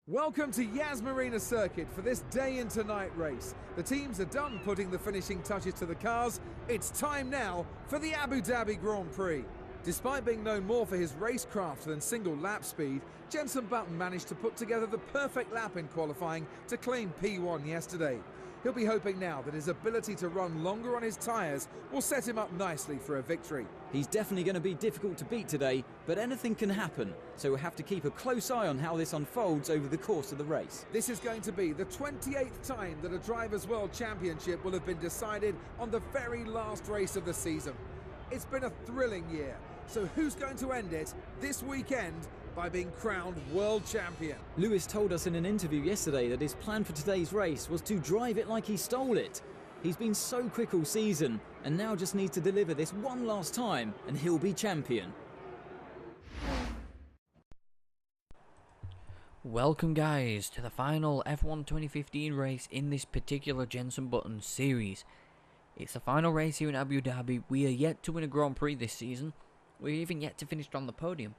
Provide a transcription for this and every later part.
Welcome to Yas Marina Circuit for this day into night race. The teams are done putting the finishing touches to the cars. It's time now for the Abu Dhabi Grand Prix. Despite being known more for his racecraft than single lap speed, Jenson managed to put together the perfect lap in qualifying to claim P1 yesterday. He'll be hoping now that his ability to run longer on his tyres will set him up nicely for a victory. He's definitely going to be difficult to beat today, but anything can happen, so we'll have to keep a close eye on how this unfolds over the course of the race. This is going to be the 28th time that a Drivers' World Championship will have been decided on the very last race of the season. It's been a thrilling year, so who's going to end it this weekend by being crowned world champion? Lewis told us in an interview yesterday that his plan for today's race was to drive it like he stole it. He's been so quick all season and now just needs to deliver this one last time and he'll be champion. Welcome guys to the final F1 2015 race in this particular Jenson Button series. It's the final race here in Abu Dhabi. We are yet to win a Grand Prix this season. We're even yet to finish on the podium.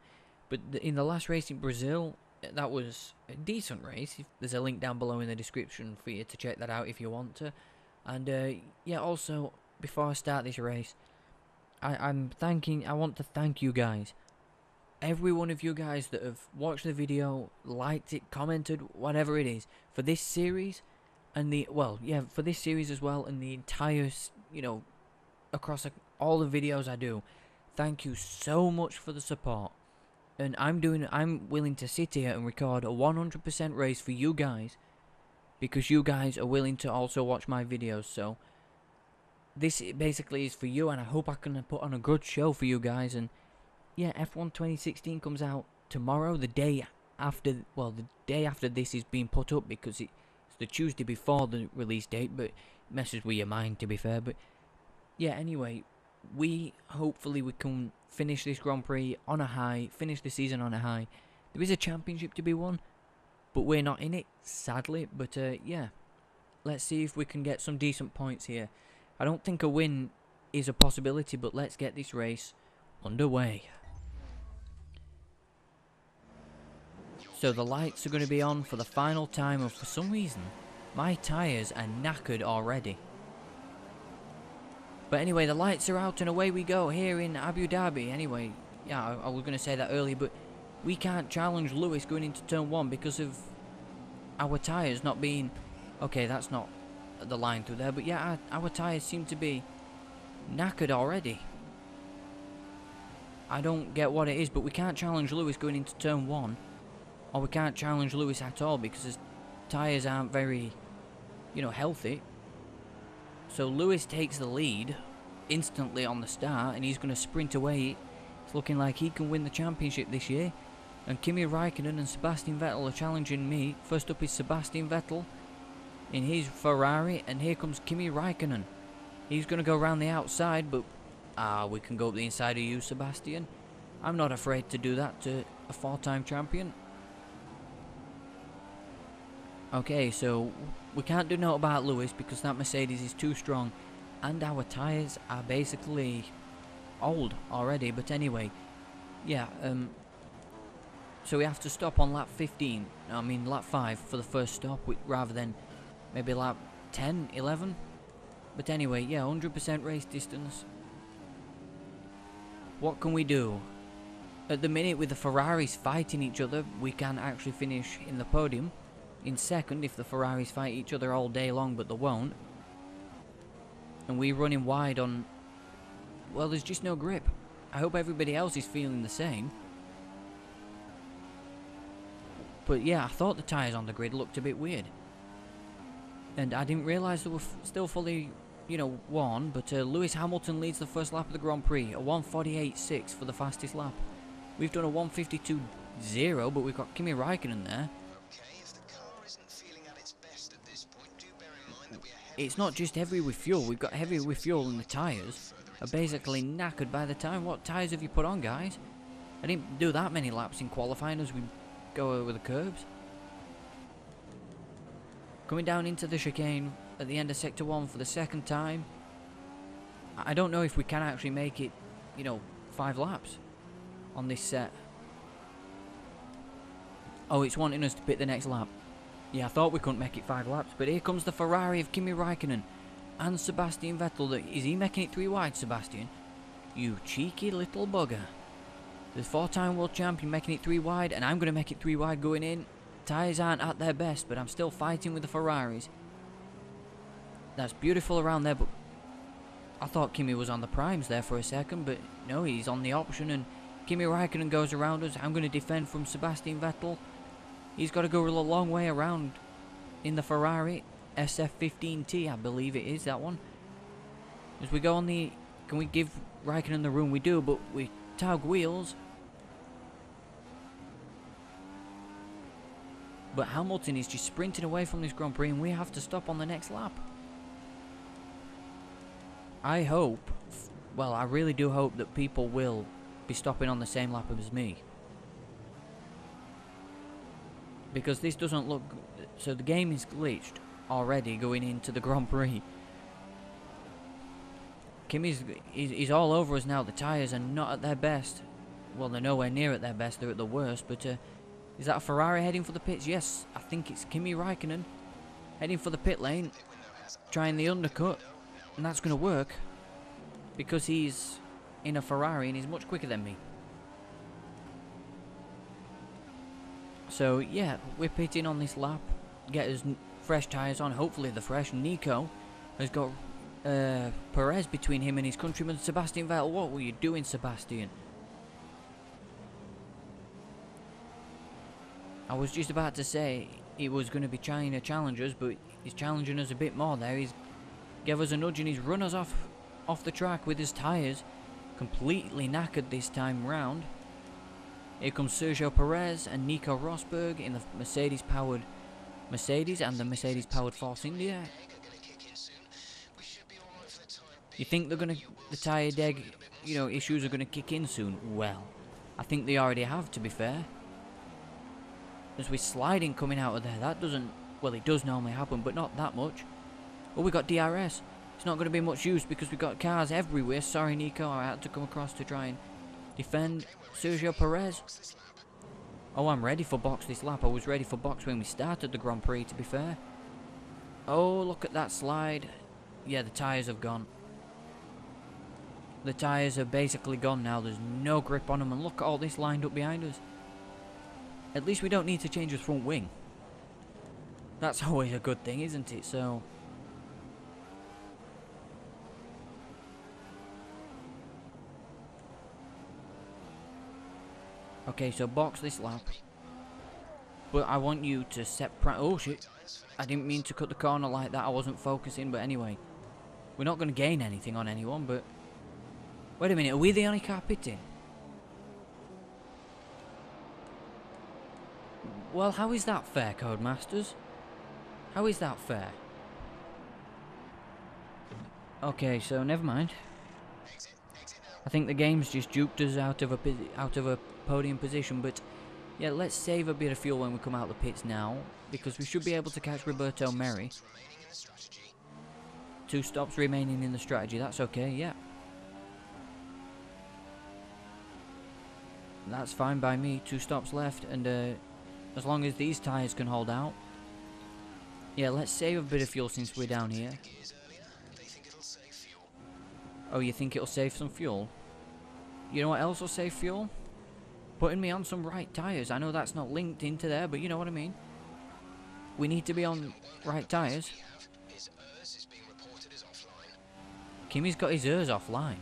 But in the last race in Brazil, that was a decent race. There's a link down below in the description for you to check that out if you want to. And yeah, also, before I start this race, I want to thank you guys. Every one of you guys that have watched the video, liked it, commented, whatever it is, for this series, and for this series as well, and the entire, across all the videos I do. Thank you so much for the support. And I'm willing to sit here and record a 100% race for you guys, because you guys are willing to also watch my videos. So this basically is for you, and I hope I can put on a good show for you guys. And yeah, F1 2016 comes out tomorrow, the day after this is being put up, because it's the Tuesday before the release date, but it messes with your mind, to be fair. But yeah, anyway, hopefully we can finish this Grand Prix on a high, finish the season on a high. There is a championship to be won, but we're not in it, sadly. But yeah, let's see if we can get some decent points here. I don't think a win is a possibility, but let's get this race underway. So the lights are going to be on for the final time, and for some reason my tyres are knackered already. But anyway, the lights are out and away we go here in Abu Dhabi. Anyway, yeah, I was going to say that earlier, but we can't challenge Lewis going into turn 1 because of our tyres not being... Okay, that's not the line through there, but yeah, our tyres seem to be knackered already. I don't get what it is, but we can't challenge Lewis going into turn 1. Or we can't challenge Lewis at all because his tyres aren't very, healthy. So Lewis takes the lead instantly on the start, and he's going to sprint away. It's looking like he can win the championship this year. And Kimi Raikkonen and Sebastian Vettel are challenging me. First up is Sebastian Vettel in his Ferrari, and here comes Kimi Raikkonen. He's going to go around the outside, but we can go up the inside of you, Sebastian. I'm not afraid to do that to a 4-time champion. Okay, so we can't do nothing about Lewis because that Mercedes is too strong, and our tyres are basically old already. But anyway, yeah, so we have to stop on lap 5 for the first stop, rather than maybe lap 10, 11. But anyway, yeah, 100% race distance. What can we do? At the minute, with the Ferraris fighting each other, we can actually finish in the podium in second if the Ferraris fight each other all day long, but they won't. And we're running wide on... Well, there's just no grip. I hope everybody else is feeling the same. But yeah, I thought the tyres on the grid looked a bit weird. And I didn't realise they were still fully, worn. But Lewis Hamilton leads the first lap of the Grand Prix. A 1:48.6 for the fastest lap. We've done a 1:52.0, but we've got Kimi Raikkonen there. It's not just heavy with fuel, we've got heavy with fuel, and the tyres are basically knackered by the time. What tyres have you put on, guys? I didn't do that many laps in qualifying as we go over the curbs. Coming down into the chicane at the end of Sector 1 for the second time. I don't know if we can actually make it, 5 laps on this set. Oh, it's wanting us to pit the next lap. Yeah, I thought we couldn't make it 5 laps, but here comes the Ferrari of Kimi Raikkonen and Sebastian Vettel. Is he making it 3 wide, Sebastian? You cheeky little bugger. The 4-time world champion making it 3 wide, and I'm going to make it 3 wide going in. Tyres aren't at their best, but I'm still fighting with the Ferraris. That's beautiful around there, but I thought Kimi was on the primes there for a second, but no, he's on the option, and Kimi Raikkonen goes around us. I'm going to defend from Sebastian Vettel. He's got to go a long way around in the Ferrari SF15T, I believe it is, that one. As we go on the... Can we give Raikkonen the room? We do, but we tug wheels. But Hamilton is just sprinting away from this Grand Prix, and we have to stop on the next lap. I hope, well, I really do hope that people will be stopping on the same lap as me. Because this doesn't look... So the game is glitched already going into the Grand Prix. Kimi's he's all over us now. The tyres are not at their best. Well, they're nowhere near at their best. They're at the worst. But is that a Ferrari heading for the pits? Yes, I think it's Kimi Raikkonen heading for the pit lane, trying the undercut. And that's going to work because he's in a Ferrari and he's much quicker than me. So yeah, we're pitting on this lap, get us fresh tyres on, hopefully the fresh. Nico has got Perez between him and his countryman Sebastian Vettel. What were you doing, Sebastian? I was just about to say he was going to be trying to challenge us, but he's challenging us a bit more there. He's gave us a nudge and he's run us off the track with his tyres. Completely knackered this time round. Here comes Sergio Perez and Nico Rosberg in the Mercedes-powered Mercedes and the Mercedes-powered Force India. You think they're gonna, the tyre deg, issues are gonna kick in soon? Well, I think they already have, to be fair. As we're sliding coming out of there, that doesn't, well, it does normally happen, but not that much. Oh, we got DRS. It's not going to be much use because we've got cars everywhere. Sorry, Nico, I had to come across to try and defend Sergio Perez. Oh, I'm ready for box this lap. I was ready for box when we started the Grand Prix, to be fair. Oh, look at that slide. Yeah, the tyres have gone. The tyres are basically gone now. There's no grip on them. And look at all this lined up behind us. At least we don't need to change the front wing. That's always a good thing, isn't it? So... Okay, so box this lap. But I want you to set... Oh, shit. I didn't mean to cut the corner like that. I wasn't focusing. But anyway. We're not going to gain anything on anyone, but... Wait a minute. Are we the only car pitting? Well, how is that fair, Codemasters? How is that fair? Okay, so never mind. I think the game's just juked us out of a podium position, but yeah, let's save a bit of fuel when we come out the pits now, because we should be able to catch Roberto Merri. 2 stops remaining in the strategy, that's okay, yeah. That's fine by me, 2 stops left, and as long as these tyres can hold out. Yeah, let's save a bit of fuel since we're down here. Oh, you think it'll save some fuel? You know what else will save fuel? Putting me on some right tyres. I know that's not linked into there, but you know what I mean. We need to be on right tyres. Kimi's got his ears offline.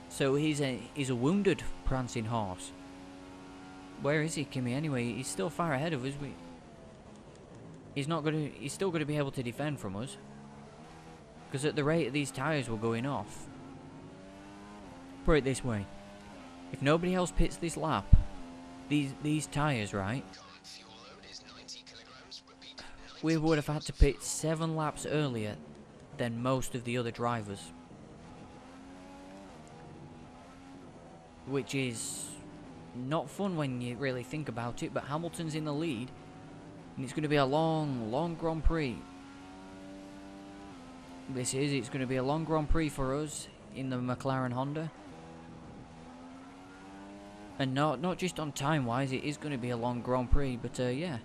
So he's a wounded prancing horse. Where is he, Kimi? Anyway, he's still far ahead of us. He's still gonna be able to defend from us. Because at the rate of these tyres were going off. Put it this way. If nobody else pits this lap, these tyres, right? We would have had to pit 7 laps earlier than most of the other drivers. Which is not fun when you really think about it, but Hamilton's in the lead. And it's going to be a long, long Grand Prix. It's going to be a long Grand Prix for us in the McLaren Honda. And not just on time wise, it is going to be a long Grand Prix, but yeah.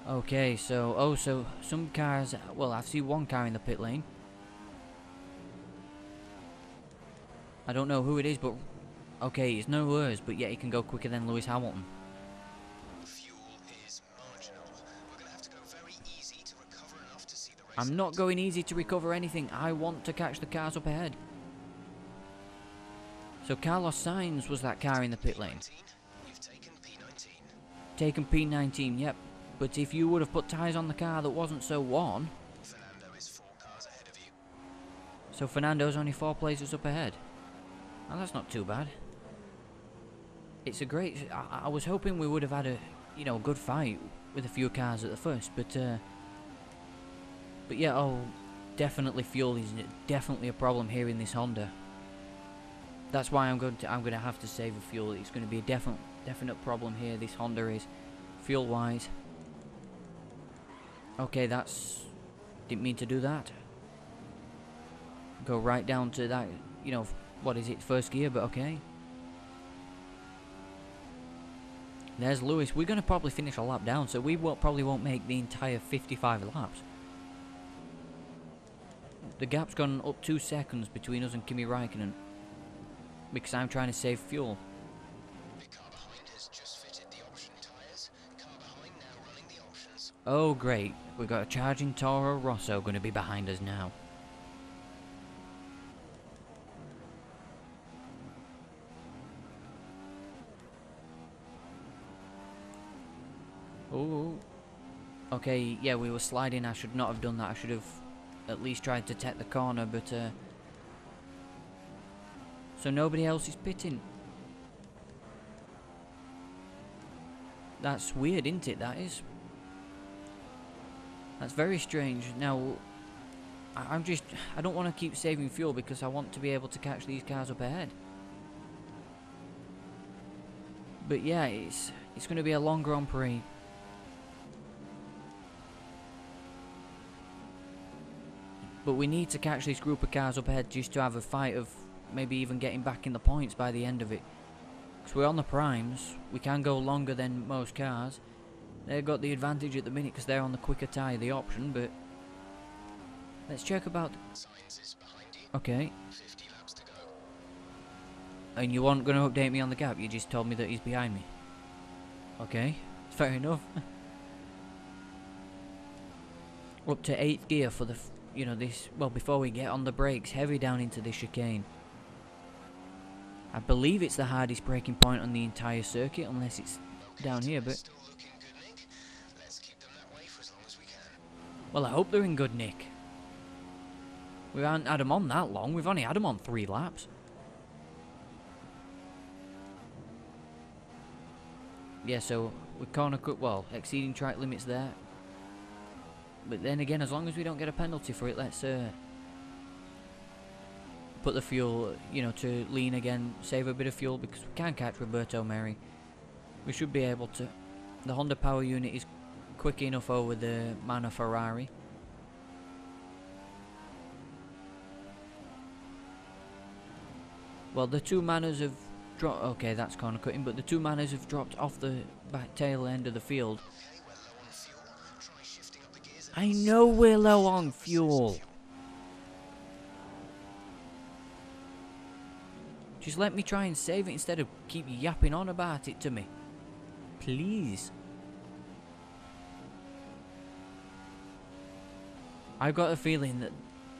Okay, so so some cars, well, I've seen one car in the pit lane. I don't know who it is, but okay, it's no worse, but yet he can go quicker than Lewis Hamilton. Fuel is marginal. We're going to have to go very easy to recover enough to see the race. I'm not going easy to recover anything. I want to catch the cars up ahead. So Carlos Sainz was that car in the pit lane. You've taken P19. Taken P19, yep. But if you would have put tyres on the car that wasn't so worn... Fernando is 4 cars ahead of you. So Fernando's only 4 places up ahead. Well, that's not too bad. It's a great... I was hoping we would have had a, you know, good fight with a few cars at the first, but yeah, oh, definitely fuel is definitely a problem here in this Honda. That's why I'm going to have to save the fuel. It's going to be a definite problem here. This Honda is fuel wise. Okay, didn't mean to do that. Go right down to that, you know, what is it, first gear, but okay. There's Lewis. We're going to probably finish a lap down, so we probably won't make the entire 55 laps. The gap's gone up 2 seconds between us and Kimi Räikkönen, because I'm trying to save fuel. The car behind has just fitted the option tyres. Car behind now running the options. Oh great, we've got a charging Toro Rosso going to be behind us now. Oh, okay, yeah, we were sliding. I should not have done that. I should have at least tried to take the corner, but so nobody else is pitting. That's weird, isn't it? That is. That's very strange. Now, I don't want to keep saving fuel because I want to be able to catch these cars up ahead. But yeah, it's going to be a long Grand Prix. But we need to catch this group of cars up ahead just to have a fight of maybe even getting back in the points by the end of it. Because we're on the primes, we can go longer than most cars. They've got the advantage at the minute because they're on the quicker tyre, the option, but... Let's check about... Sainz is behind you. Okay. 50 laps to go. And you weren't going to update me on the gap, you just told me that he's behind me. Okay, fair enough. Up to 8th gear for the... You know, this, well, before we get on the brakes, heavy down into this chicane. I believe it's the hardest braking point on the entire circuit, unless it's down here, but... Still looking good, Nick. Let's keep them that way for as long as we can. Well, I hope they're in good nick. We haven't had them on that long, we've only had them on 3 laps. Yeah, so, we're corner cut, well, exceeding track limits there. But then again, as long as we don't get a penalty for it, let's put the fuel, you know, to lean again, save a bit of fuel, because we can catch Roberto Merri. We should be able to. The Honda power unit is quick enough over the Mana Ferrari. Well, the 2 Manas have dropped. Okay, that's corner cutting, but the 2 Manas have dropped off the back tail end of the field. I know we're low on fuel. Just let me try and save it instead of keep yapping on about it to me. Please. I've got a feeling that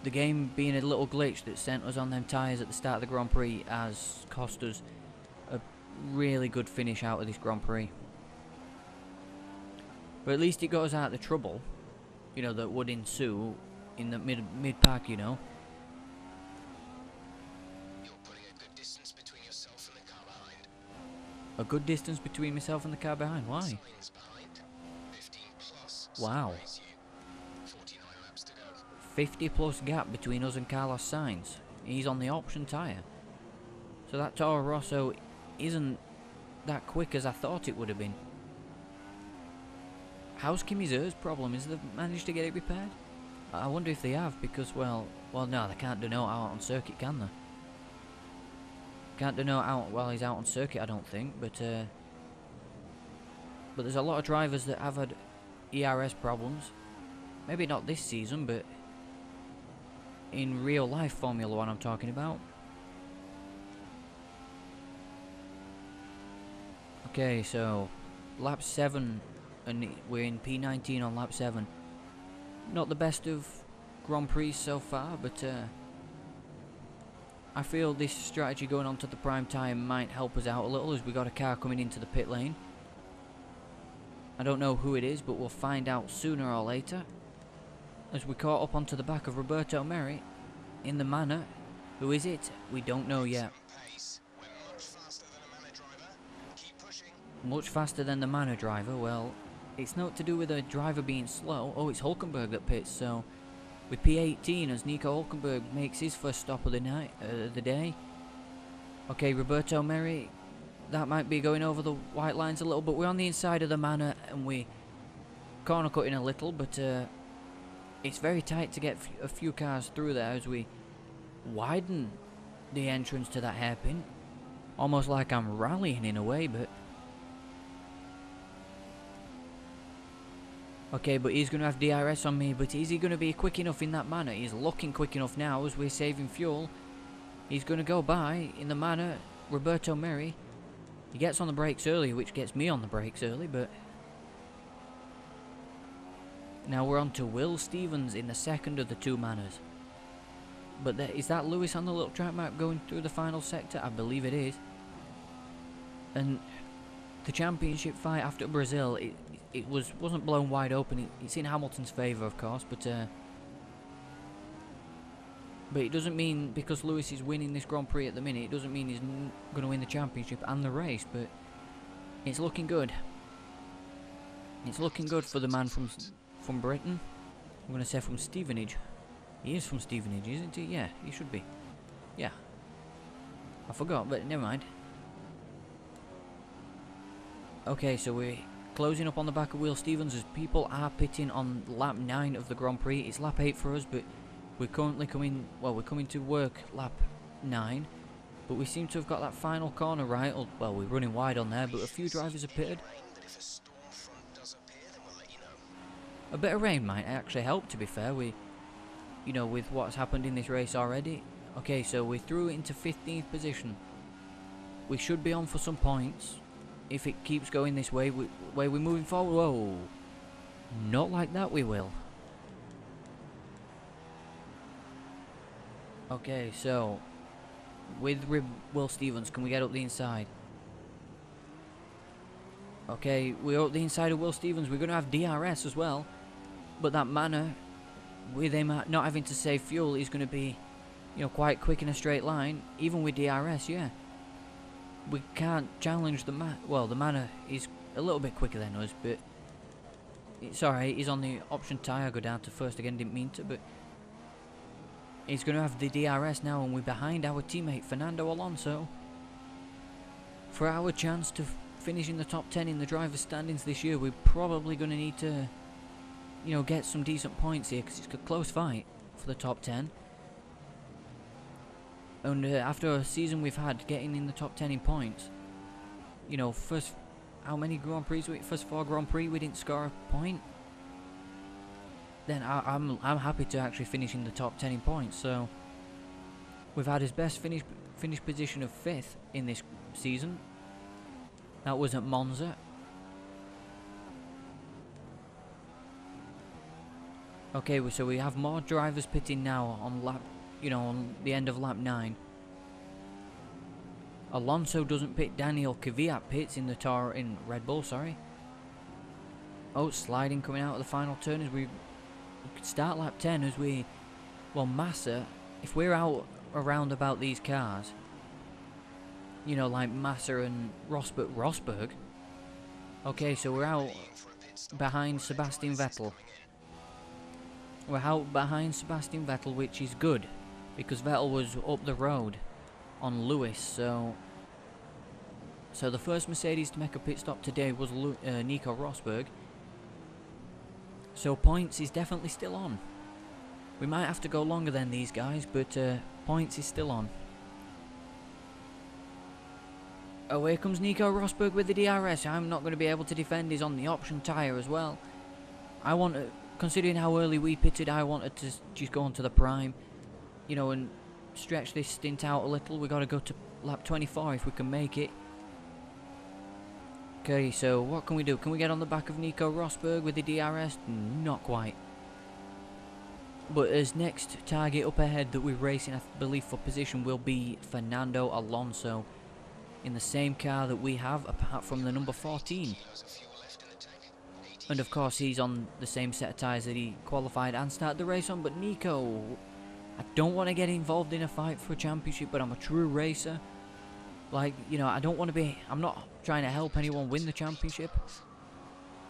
the game being a little glitch that sent us on them tyres at the start of the Grand Prix has cost us a really good finish out of this Grand Prix. But at least it got us out of the trouble, you know, that would ensue in the mid-pack, you know. You're putting a good distance between yourself and the car behind. A good distance between myself and the car behind. Why? Sainz behind. 15 plus. Wow. Separates you. 49 laps to go. 50 plus gap between us and Carlos Sainz. He's on the option tyre. So that Toro Rosso isn't that quick as I thought it would have been. How's Kimi Zer's problem? Is they managed to get it repaired? I wonder if they have, because, well, no, they can't do no out on circuit, can they? Can't denote out while he's out on circuit, I don't think, but there's a lot of drivers that have had ERS problems. Maybe not this season, but in real life Formula 1 I'm talking about. Okay, so lap 7, and we're in P19 on lap 7. Not the best of Grand Prix so far, but I feel this strategy going on to the prime time might help us out a little, as we got a car coming into the pit lane. I don't know who it is, but we'll find out sooner or later, as we caught up onto the back of Roberto Merri in the Manor. Who is it? We don't know yet. Much faster than the Manor driver. Well, it's not to do with the driver being slow. Oh, it's Hulkenberg that pits, so with P18 as Nico Hulkenberg makes his first stop of the night, the day. Okay, Roberto Merri, that might be going over the white lines a little, but we're on the inside of the Manor and we corner cutting a little, but it's very tight to get a few cars through there as we widen the entrance to that hairpin. Almost like I'm rallying in a way, but okay, but he's going to have DRS on me, but is he going to be quick enough in that Manor? He's looking quick enough now as we're saving fuel. He's going to go by in the Manor, Roberto Merri. He gets on the brakes early, which gets me on the brakes early, but now we're on to Will Stevens in the second of the two Manors. But is that Lewis on the little track map going through the final sector? I believe it is. And the championship fight after Brazil, it wasn't blown wide open. It's in Hamilton's favour, of course, but it doesn't mean because Lewis is winning this Grand Prix at the minute, it doesn't mean he's going to win the championship and the race. But it's looking good. It's looking good for the man from Britain. I'm going to say from Stevenage. He is from Stevenage, isn't he? Yeah, he should be. Yeah, I forgot, but never mind. Okay, so we're closing up on the back of Will Stevens as people are pitting on lap 9 of the Grand Prix. It's lap 8 for us, but we're currently coming to work lap 9. But we seem to have got that final corner right. Well, we're running wide on there, but a few drivers have pitted. A bit of rain might actually help, to be fair. You know, with what's happened in this race already. Okay, so we're through into 15th position. We should be on for some points. If it keeps going this way, we're moving forward. Whoa, not like that we will. Okay, so with Will Stevens, can we get up the inside? Okay, we're up the inside of Will Stevens. We're going to have DRS as well, but that Manor, with him not having to save fuel, is going to be, you know, quite quick in a straight line, even with DRS. Yeah. We can't challenge the the Manor is a little bit quicker than us, but it's alright. He's on the option tyre. I go down to first again, didn't mean to, but he's going to have the DRS now, and we're behind our teammate Fernando Alonso. For our chance to finish in the top 10 in the driver's standings this year, we're probably going to need to, you know, get some decent points here, because it's a close fight for the top 10. And after a season we've had getting in the top 10 in points, you know, how many Grand Prix? First 4 Grand Prix we didn't score a point. Then I'm happy to actually finish in the top 10 in points. So we've had his best finish position of 5th in this season. That was at Monza. Okay, so we have more drivers pitting now on on the end of lap 9. Alonso doesn't pit. Daniel Kvyat pits in Red Bull, sorry. Oh, sliding coming out of the final turn as we could start lap 10 as Massa, if we're out around about these cars, you know, like Massa and Rosberg. Okay, so we're out behind Sebastian Vettel. We're out behind Sebastian Vettel, which is good, because Vettel was up the road on Lewis. So the first Mercedes to make a pit stop today was Nico Rosberg. So points is definitely still on. We might have to go longer than these guys, but points is still on. Oh, here comes Nico Rosberg with the DRS. I'm not going to be able to defend. He's on the option tyre as well. I want to, considering how early we pitted, I wanted to just go on to the prime, you know, and stretch this stint out a little. We got to go to lap 24 if we can make it. Okay, so what can we do? Can we get on the back of Nico Rosberg with the DRS? Not quite. But as next target up ahead that we're racing, I believe, for position will be Fernando Alonso in the same car that we have, apart from the number 14. And of course, he's on the same set of tyres that he qualified and started the race on. But Nico, I don't want to get involved in a fight for a championship, but I'm a true racer. Like, you know, I don't want to be... I'm not trying to help anyone win the championship.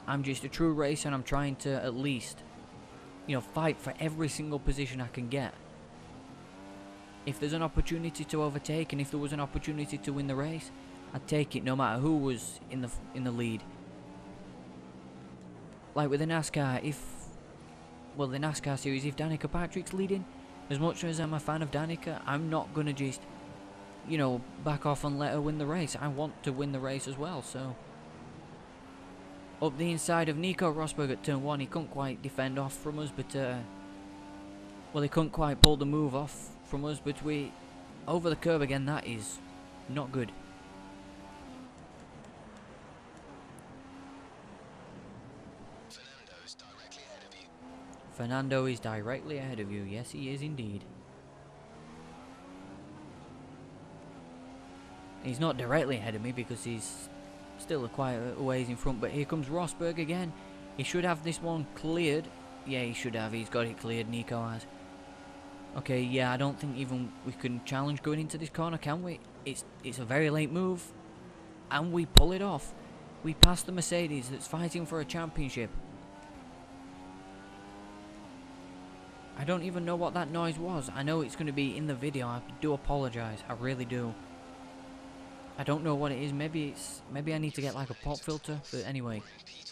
I'm just a true racer, and I'm trying to at least, you know, fight for every single position I can get. If there's an opportunity to overtake, and if there was an opportunity to win the race, I'd take it no matter who was in the lead. Like with the NASCAR, well, the NASCAR series, if Danica Patrick's leading, as much as I'm a fan of Danica, I'm not going to just, you know, back off and let her win the race. I want to win the race as well, so... Up the inside of Nico Rosberg at turn 1, he couldn't quite defend off from us, but, well, he couldn't quite pull the move off from us, but we... Over the curb again, that is not good. Fernando is directly ahead of you. Yes, he is indeed. He's not directly ahead of me because he's still quite a ways in front. But here comes Rosberg again. He should have this one cleared. Yeah, he should have. He's got it cleared. Nico has. Okay, yeah, I don't think even we can challenge going into this corner, can we? It's a very late move. And we pull it off. We pass the Mercedes that's fighting for a championship. I don't even know what that noise was. I know it's going to be in the video. I do apologise. I really do. I don't know what it is. Maybe I need to get like a pop filter. But anyway,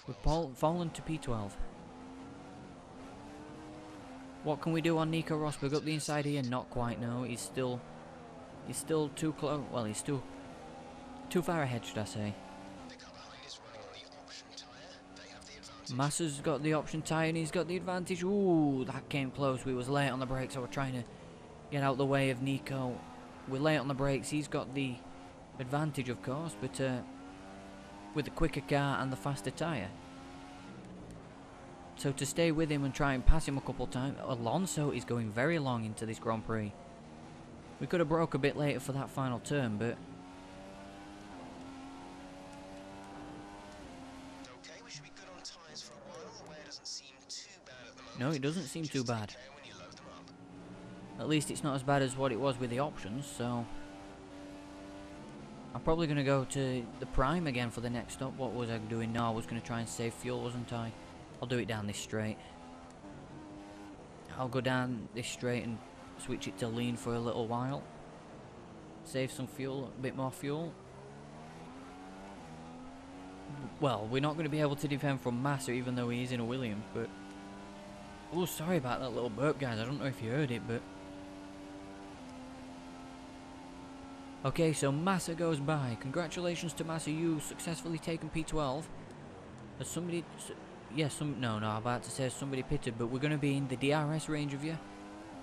we've fallen to P12. What can we do on Nico Rosberg up the inside here? Not quite. No, he's still too close. Well, he's too far ahead, should I say? Massa's got the option tyre and he's got the advantage. Ooh, that came close. We was late on the brakes. I was trying to get out the way of Nico. We're late on the brakes. He's got the advantage, of course, but with the quicker car and the faster tyre. So to stay with him and try and pass him a couple times, Alonso is going very long into this Grand Prix. We could have broke a bit later for that final turn, but... No, it doesn't seem too bad. At least it's not as bad as what it was with the options, so... I'm probably going to go to the prime again for the next stop. What was I doing? No, I was going to try and save fuel, wasn't I? I'll do it down this straight. I'll go down this straight and switch it to lean for a little while. Save some fuel, a bit more fuel. Well, we're not going to be able to defend from Massa even though he is in a Williams, but... Oh, sorry about that little burp, guys. I don't know if you heard it, but... Okay, so Massa goes by. Congratulations to Massa. You successfully taken P12. Has somebody... Yes, no, I'm about to say somebody pitted, but we're going to be in the DRS range of you.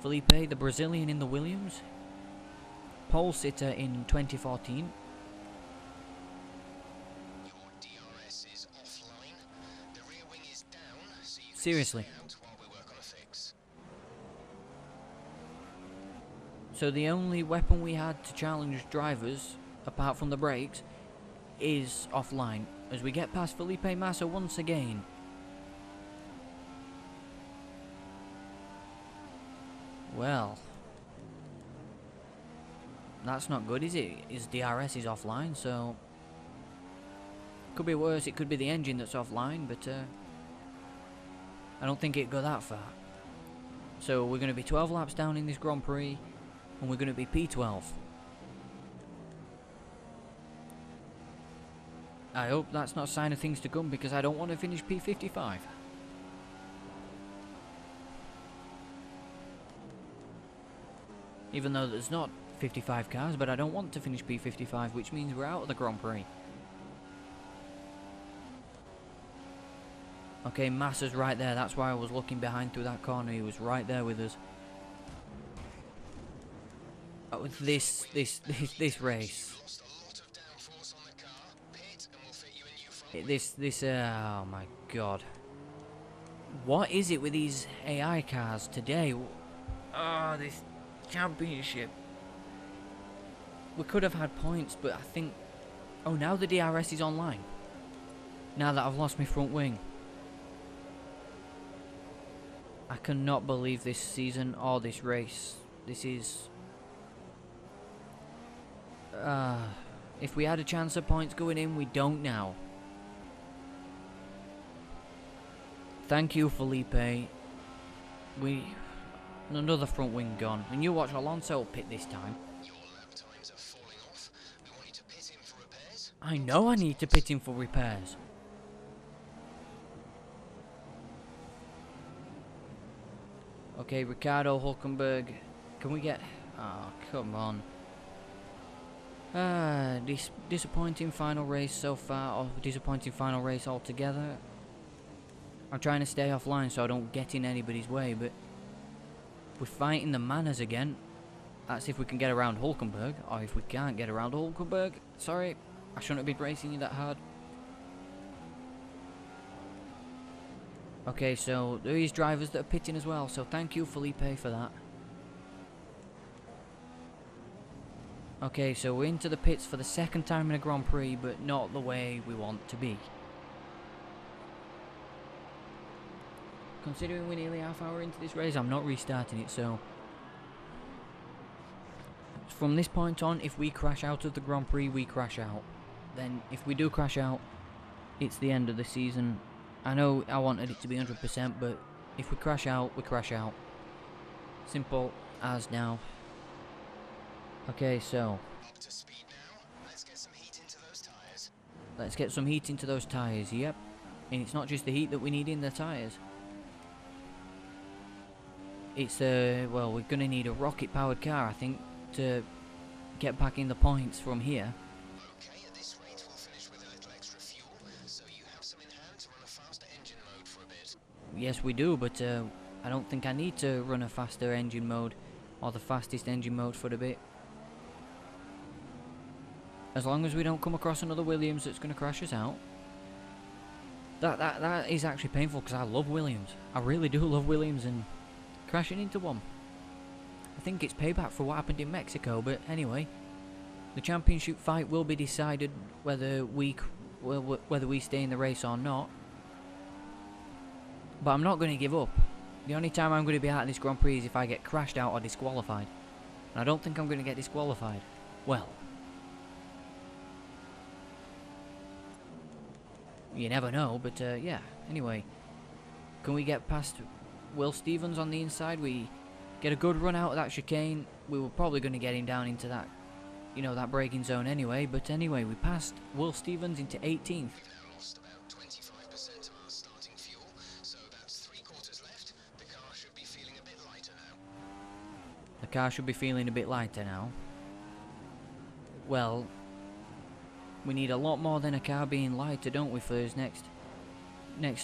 Felipe, the Brazilian in the Williams. Pole sitter in 2014. Your DRS is offline. The rear wing is down, so you can Seriously. So the only weapon we had to challenge drivers, apart from the brakes, is offline. As we get past Felipe Massa once again. Well, that's not good, is it? His DRS is offline, so... Could be worse, it could be the engine that's offline, but I don't think it'd go that far. So we're going to be 12 laps down in this Grand Prix. And we're going to be P12. I hope that's not a sign of things to come because I don't want to finish P55. Even though there's not P55 cars, but I don't want to finish P55, which means we're out of the Grand Prix. Okay, Massa's right there. That's why I was looking behind through that corner. He was right there with us. Oh, this race. Oh my god. What is it with these AI cars today? Oh, this championship. We could have had points, but I think... Oh, now the DRS is online. Now that I've lost my front wing. I cannot believe this season or this race. This is... if we had a chance of points going in, we don't now. Thank you, Felipe. Another front wing gone. And you watch Alonso pit this time. Your lap times are falling off. We want you to pit him for repairs. I know I need to pit him for repairs. Okay, Ricardo Hulkenberg. Can we get... Oh, come on. Disappointing final race so far, or disappointing final race altogether. I'm trying to stay offline so I don't get in anybody's way, but we're fighting the manners again. That's if we can get around Hulkenberg, or if we can't get around Hulkenberg. Sorry, I shouldn't have been racing you that hard. Okay, so there is drivers that are pitting as well, so thank you, Felipe, for that. Okay, so we're into the pits for the second time in a Grand Prix, but not the way we want to be. Considering we're nearly half hour into this race, I'm not restarting it, so... From this point on, if we crash out of the Grand Prix, we crash out. Then, if we do crash out, it's the end of the season. I know I wanted it to be 100%, but if we crash out, we crash out. Simple as now. Okay, so... Up to speed now. Let's get some heat into those tyres. Let's get some heat into those tyres, yep. And it's not just the heat that we need in the tyres. It's, well, we're going to need a rocket-powered car, I think, to get back in the points from here. Okay, at this rate we'll finish with a little extra fuel, so you have some in hand to run a faster engine mode for a bit. Yes, we do, but I don't think I need to run a faster engine mode, or the fastest engine mode for the bit. As long as we don't come across another Williams that's going to crash us out. That is actually painful, because I love Williams. I really do love Williams, and crashing into one. I think it's payback for what happened in Mexico, but anyway, the championship fight will be decided whether we stay in the race or not. But I'm not going to give up. The only time I'm going to be out of this Grand Prix is if I get crashed out or disqualified. And I don't think I'm going to get disqualified. Well, you never know, but yeah. Anyway, can we get past Will Stevens on the inside? We get a good run out of that chicane. We were probably going to get him down into that, you know, that braking zone anyway. But anyway, we passed Will Stevens into 18th. We've now lost about 25% of our starting fuel, so that's 3/4 left. The car should be feeling a bit lighter now. The car should be feeling a bit lighter now. Well, we need a lot more than a car being lighter, don't we, for this next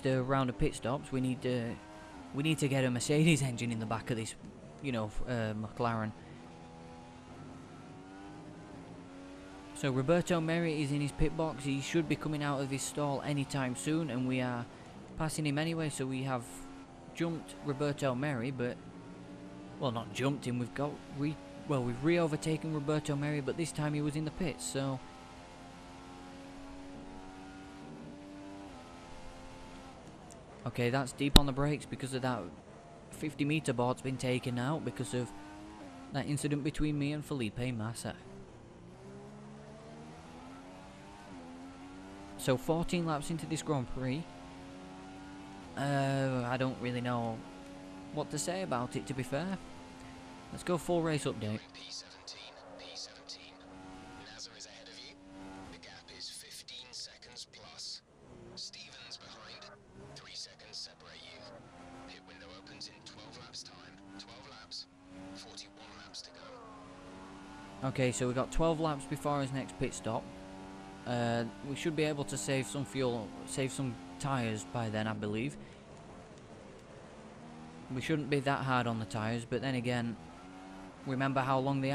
round of pit stops? We need to get a Mercedes engine in the back of this, you know, McLaren. So Roberto Merri is in his pit box. He should be coming out of his stall anytime soon, and we are passing him anyway. So we have jumped Roberto Merri, but, well, not jumped him. We've re-overtaken Roberto Merri, but this time he was in the pits. So okay, that's deep on the brakes because of that 50-meter board's been taken out because of that incident between me and Felipe Massa. So 14 laps into this Grand Prix. I don't really know what to say about it, to be fair. Let's go full race update. P17. Nasser is ahead of you. The gap is 15 seconds plus. Stevens behind. 3 seconds separate you. Pit window opens in 12 laps time. 12 laps. 41 laps to go. Okay, so we've got 12 laps before his next pit stop. We should be able to save some fuel, save some tyres by then, I believe. We shouldn't be that hard on the tyres, but then again, remember how long the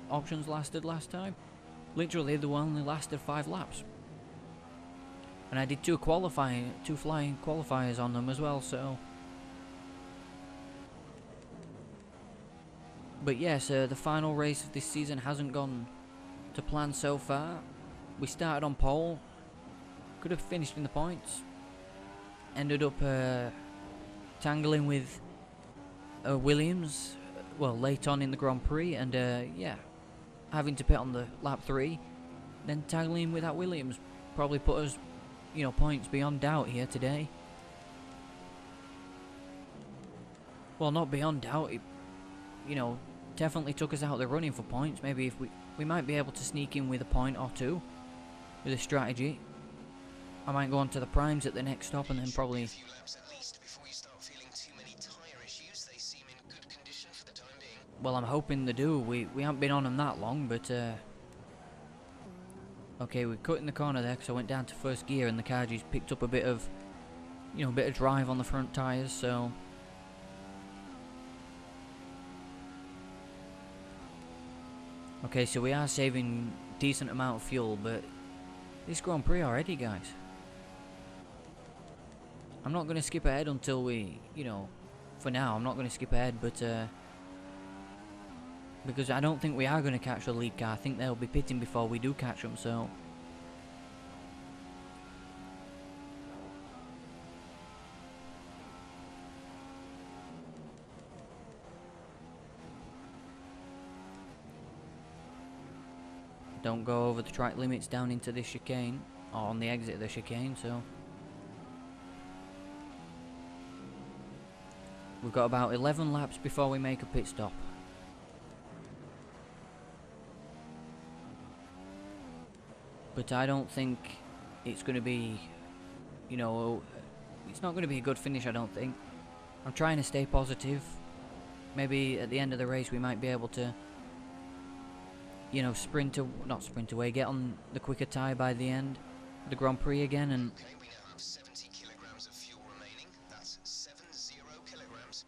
options lasted last time? Literally, they only lasted 5 laps. And I did two flying qualifiers on them as well, so... But yes, the final race of this season hasn't gone to plan so far. We started on pole, could have finished in the points, ended up tangling with Williams, well, late on in the Grand Prix, and yeah, having to pit on the lap 3, then tangling with that Williams probably put us, you know, points beyond doubt here today. Well, not beyond doubt, it, you know, definitely took us out of the running for points. Maybe if we might be able to sneak in with a point or two with a strategy. I might go on to the primes at the next stop and then probably... Well, I'm hoping they do. We haven't been on them that long, but... Okay, we cut in the corner there because I went down to first gear and the car just picked up a bit of... You know, a bit of drive on the front tyres, so... Okay, so we are saving decent amount of fuel, but... This Grand Prix already, guys. I'm not going to skip ahead until we, you know... For now, I'm not going to skip ahead, but... Because I don't think we are going to catch the lead car. I think they'll be pitting before we do catch them, so... Don't go over the track limits down into this chicane, or on the exit of the chicane, so... We've got about 11 laps before we make a pit stop. But I don't think it's going to be, you know, it's not going to be a good finish, I don't think. I'm trying to stay positive. Maybe at the end of the race we might be able to, you know, not sprint away, get on the quicker tyre by the end of the Grand Prix again, and... Okay, we now have 70 kilograms of fuel remaining. That's 70 kilograms.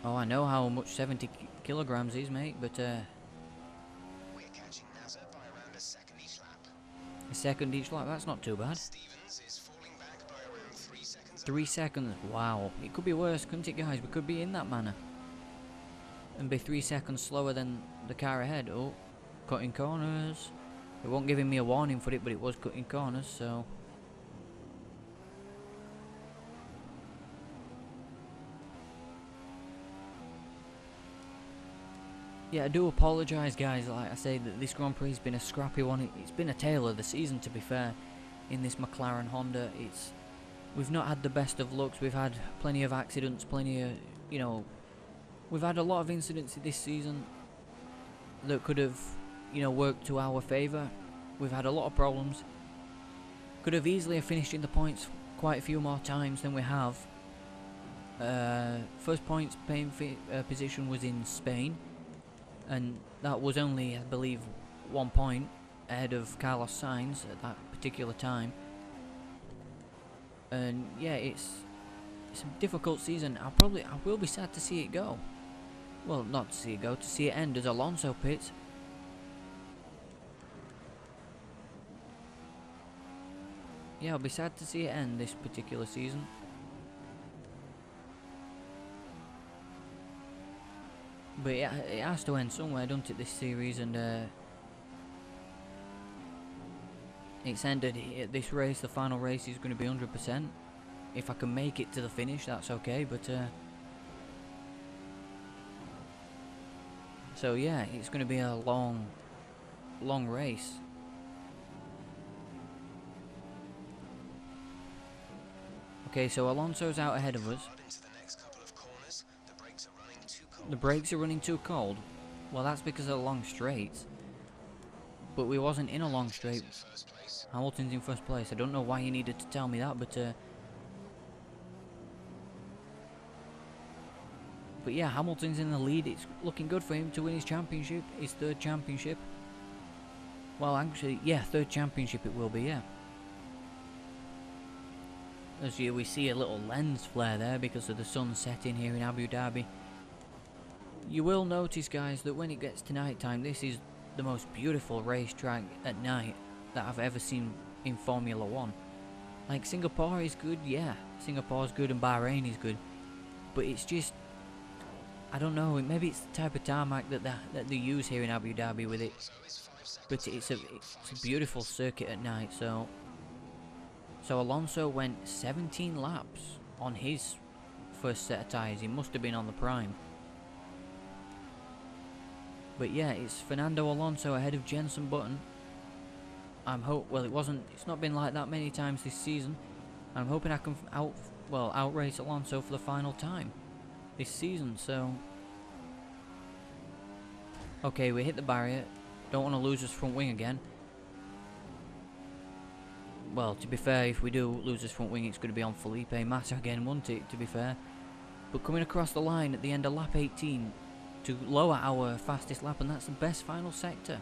Oh, I know how much 70 kilograms is, mate, but We're catching NASA by around a second each lap. a second each lap, that's not too bad. Stevens is falling back by around 3 seconds. 3 seconds, wow. It could be worse, couldn't it, guys? We could be in that manner. And be 3 seconds slower than the car ahead. Oh, cutting corners. It wasn't giving me a warning for it, but it was cutting corners, so... Yeah, I do apologise, guys. Like I say, that this Grand Prix has been a scrappy one. It's been a tale of the season, to be fair, in this McLaren Honda. We've not had the best of lucks. We've had plenty of accidents, plenty of, you know... We've had a lot of incidents this season that could have, you know, worked to our favour. We've had a lot of problems. Could have easily have finished in the points quite a few more times than we have. First points position was in Spain, and that was only, I believe, 1 point ahead of Carlos Sainz at that particular time. And yeah, it's a difficult season. I will be sad to see it go. Well, not to see it go, to see it end as Alonso pits. Yeah, I'll be sad to see it end this particular season. But yeah, it has to end somewhere, doesn't it, this series, and it's ended at this race. The final race is going to be 100%. If I can make it to the finish, that's okay, but so yeah, it's going to be a long race. Okay, so Alonso's out ahead of us. The brakes are running too cold. Well, that's because of the long straights. But we wasn't in a long straight. Hamilton's in first place. I don't know why you needed to tell me that, but yeah, Hamilton's in the lead. It's looking good for him to win his championship, his third championship. Well, actually, yeah, third championship it will be, yeah. As we see a little lens flare there because of the sun setting here in Abu Dhabi. You will notice, guys, that when it gets to night time, this is the most beautiful racetrack at night that I've ever seen in Formula 1. Like, Singapore is good, yeah. Singapore's good and Bahrain is good. But it's just, I don't know, maybe it's the type of tarmac that they use here in Abu Dhabi with it. But it's a beautiful circuit at night, so Alonso went 17 laps on his first set of tyres. He must have been on the prime. But yeah, it's Fernando Alonso ahead of Jenson Button. It's not been like that many times this season. I'm hoping I can outrace Alonso for the final time this season, so. Okay, we hit the barrier. Don't want to lose his front wing again. Well, to be fair, if we do lose his front wing, it's going to be on Felipe Massa again, won't it, to be fair. But coming across the line at the end of lap 18 to lower our fastest lap, and that's the best final sector.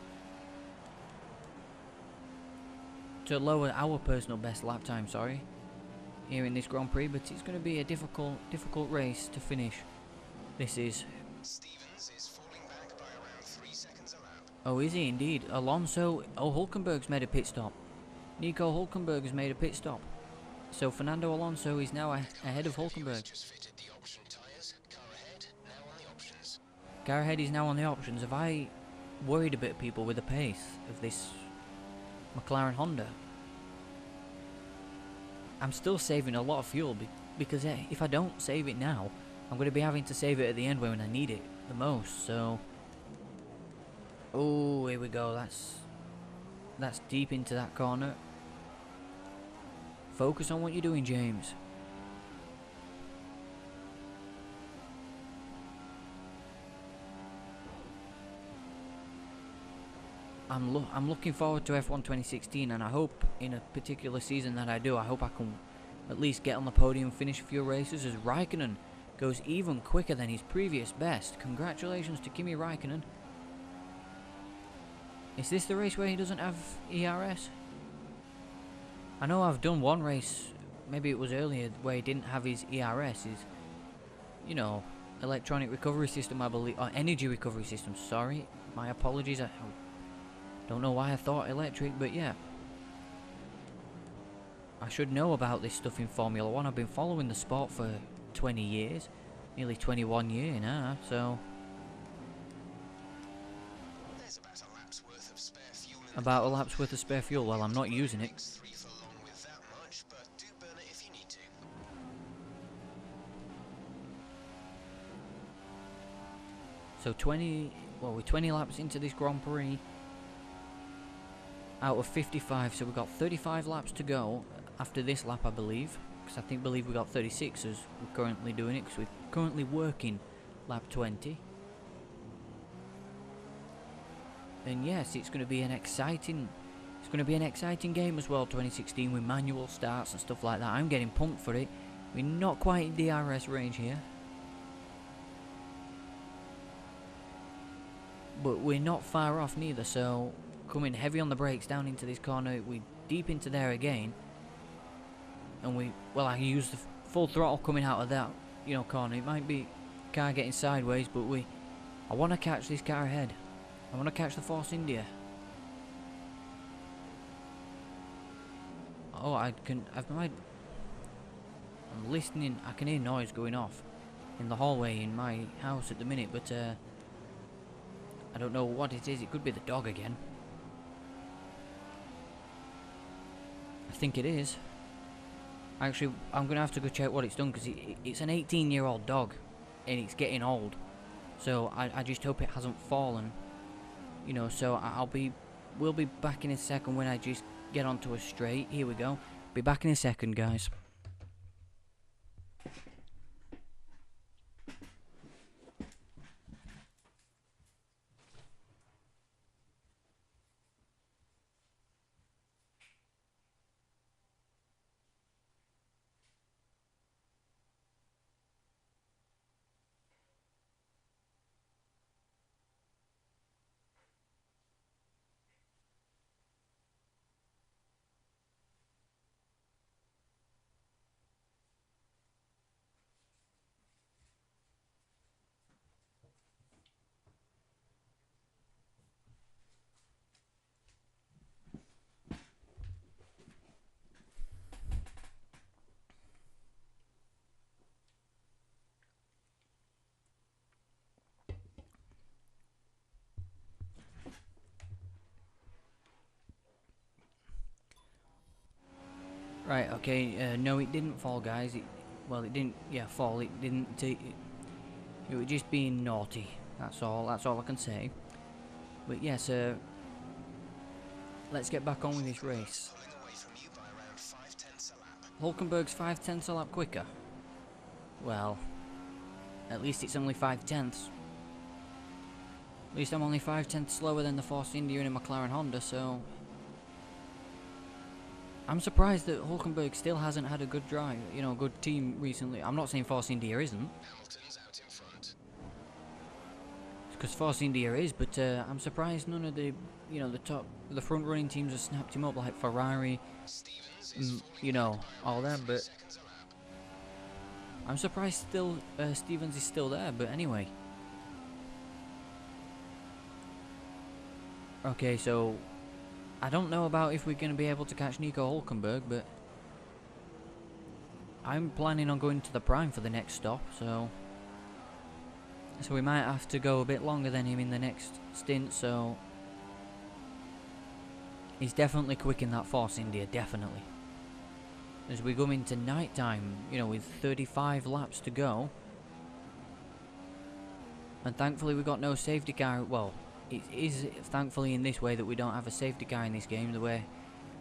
To lower our personal best lap time, sorry, here in this Grand Prix, but it's going to be a difficult race to finish. This is. Stevens is falling back by around 3 seconds a lap. Oh, is he indeed? Alonso. Oh, Hulkenberg's made a pit stop. Nico Hulkenberg has made a pit stop. So Fernando Alonso is now ahead of Hulkenberg. Just fitted the option tyres. Car ahead, now on the options. Car ahead is now on the options. Have I worried a bit of people with the pace of this McLaren Honda? I'm still saving a lot of fuel because if I don't save it now, I'm going to be having to save it at the end when I need it the most. So, oh, here we go. That's deep into that corner. Focus on what you're doing, James. I'm looking forward to F1 2016, and I hope in a particular season that I do, I hope I can at least get on the podium, finish a few races, as Raikkonen goes even quicker than his previous best. Congratulations to Kimi Raikkonen. Is this the race where he doesn't have ERS? I know I've done one race, maybe it was earlier, where he didn't have his ERS, electronic recovery system, I believe, or energy recovery system, sorry. My apologies, I don't know why I thought electric, but yeah. I should know about this stuff in Formula 1. I've been following the sport for 20 years, nearly 21 years now, so. There's about a lap's worth of spare fuel. About a lap's worth of spare fuel. Well, I'm not using it. 3 for long with that much, but do burn it if you need to. So we're 20 laps into this Grand Prix out of 55, so we've got 35 laps to go after this lap, I believe, because I believe we got 36 as we're currently doing it, because we're currently working lap 20. And yes, it's going to be an exciting game as well, 2016, with manual starts and stuff like that. I'm getting pumped for it. We're not quite in DRS range here, but we're not far off neither, so coming heavy on the brakes down into this corner, we deep into there again, and I use the full throttle coming out of that corner. It might be car getting sideways, but I want to catch this car ahead. I want to catch the Force India. Oh, I'm listening. I can hear noise going off in the hallway in my house at the minute, but I don't know what it is. It could be the dog again. I think it is. Actually, I'm going to have to go check what it's done, because it's an 18-year-old dog and it's getting old. So I just hope it hasn't fallen. So we'll be back in a second when I just get onto a straight. Here we go. Be back in a second, guys. Right, okay, no it didn't fall, guys. Well, it didn't, yeah, fall. It didn't take... It was just being naughty. That's all I can say. But yes, let's get back on with this race. Hulkenberg's 5/10 a lap quicker. Well, at least it's only 5/10. At least I'm only 5/10 slower than the Force India in a McLaren Honda, so... I'm surprised that Hulkenberg still hasn't had a good drive, you know, a good team recently. I'm not saying Force India isn't. Hamilton's out in front. Because Force India is, but I'm surprised none of the, you know, the front running teams have snapped him up, like Ferrari, you know, all them, but I'm surprised still Stevens is still there, but anyway. Okay, so I don't know about if we're going to be able to catch Nico Hulkenberg, but I'm planning on going to the Prime for the next stop, so we might have to go a bit longer than him in the next stint, so he's definitely quick in that Force India, definitely. As we go into night time, you know, with 35 laps to go, and thankfully we got no safety car. Well, it is thankfully in this way that we don't have a safety car in this game, the way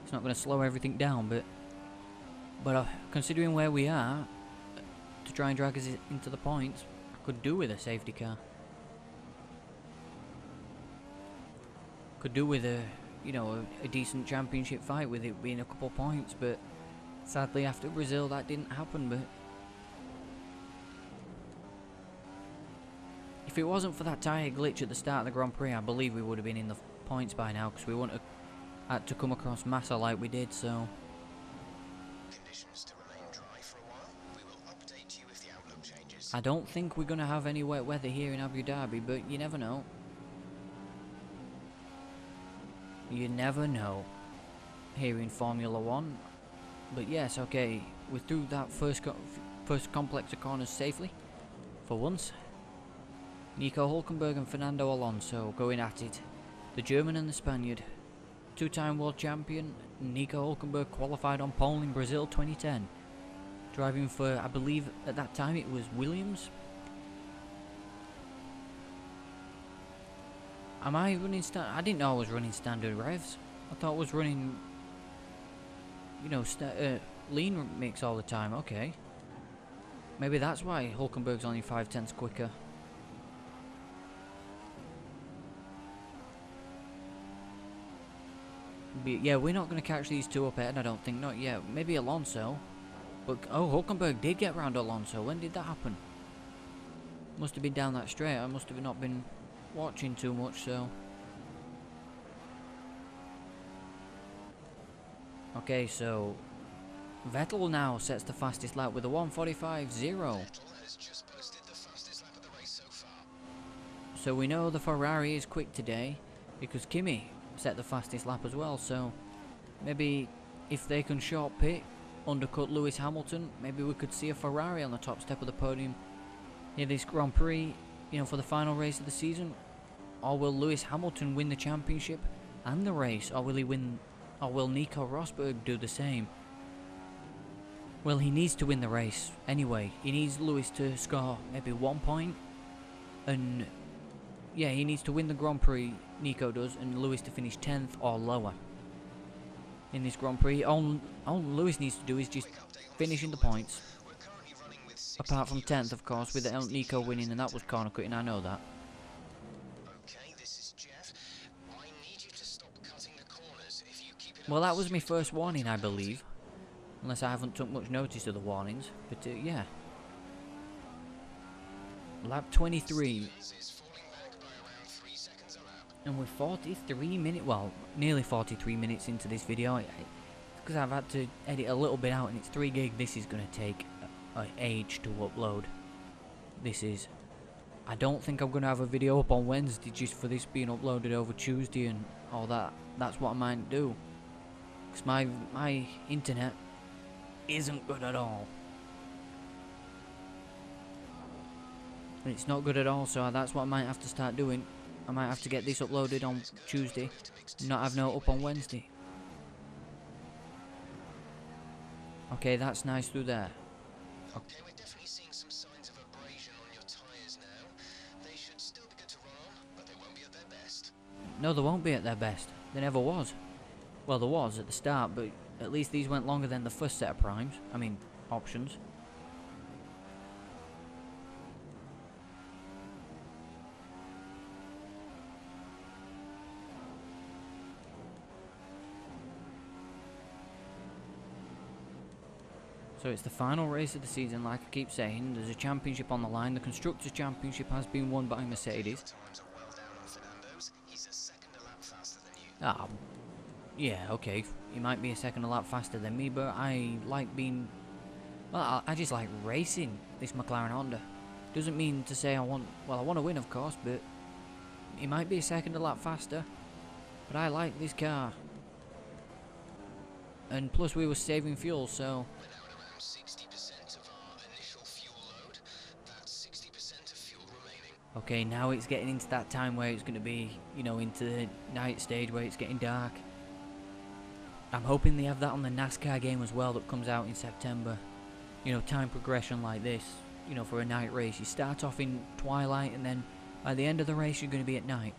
it's not going to slow everything down, but considering where we are, to try and drag us into the points, I could do with a safety car. Could do with a, you know, a decent championship fight with it being a couple points, but sadly after Brazil that didn't happen. But if it wasn't for that tyre glitch at the start of the Grand Prix, I believe we would have been in the points by now, because we wouldn't have had to come across Massa like we did, so... Conditions to remain dry for a while. We will update you if the outlook changes. I don't think we're going to have any wet weather here in Abu Dhabi, but you never know. You never know here in Formula 1. But yes, okay, we're through that first complex of corners safely, for once. Nico Hulkenberg and Fernando Alonso going at it. The German and the Spaniard. Two-time world champion, Nico Hulkenberg qualified on pole in Brazil 2010. Driving for, I believe, at that time it was Williams. Am I running I didn't know I was running standard revs. I thought I was running, you know, lean mix all the time. Okay. Maybe that's why Hulkenberg's only 5/10 quicker. But yeah, we're not going to catch these two up ahead, I don't think. Not yet. Maybe Alonso. But, oh, Hulkenberg did get round Alonso. When did that happen? Must have been down that straight. I must have not been watching too much, so... Okay, so... Vettel now sets the fastest lap with a 1:45.0. Vettel has just posted the fastest lap of the race so far. So we know the Ferrari is quick today, because Kimi set the fastest lap as well, so maybe if they can short pit, undercut Lewis Hamilton, maybe we could see a Ferrari on the top step of the podium in this Grand Prix, you know, for the final race of the season. Or will Lewis Hamilton win the championship and the race, or will he win, or will Nico Rosberg do the same? Well, he needs to win the race anyway. He needs Lewis to score maybe 1 point, and yeah, he needs to win the Grand Prix, Nico does, and Lewis to finish 10th or lower in this Grand Prix. All Lewis needs to do is just finish in the points. Apart from 10th, of course, with Nico winning, and that was corner cutting, I know that. Okay, this is Jeff. I need you to stop cutting the corners if you keep it Well, that was my first warning, I believe. Unless I haven't took much notice of the warnings. But, yeah. Lap 23. And we're 43 minutes, well, nearly 43 minutes into this video. Because I've had to edit a little bit out and it's 3 gig, this is going to take an age to upload. This is... I don't think I'm going to have a video up on Wednesday just for this being uploaded over Tuesday and all that. That's what I might do. Because my internet isn't good at all. It's not good at all, so that's what I might have to start doing. I might have to get this uploaded on Tuesday, not have no up on Wednesday. Okay, that's nice through there. Okay, we're definitely seeing some signs of abrasion on your tyres now. They should still be good to run on, but they won't be at their best. No, they won't be at their best. There never was. Well, there was at the start, but at least these went longer than the first set of primes. I mean, options. So it's the final race of the season, like I keep saying. There's a championship on the line. The Constructors' Championship has been won by Mercedes. Times are well down on Fernando's. He's a second a lap faster than you. Ah, yeah, okay. He might be a second a lap faster than me, but I like being... Well, I just like racing this McLaren Honda. Doesn't mean to say I want... Well, I want to win, of course, but... He might be a second a lap faster. But I like this car. And plus we were saving fuel, so... We're now at around 60% of our initial fuel load. That's 60% of fuel remaining. Okay, now it's getting into that time where it's going to be, you know, into the night stage where it's getting dark. I'm hoping they have that on the NASCAR game as well that comes out in September. You know, time progression like this, you know, for a night race. You start off in twilight and then by the end of the race you're going to be at night.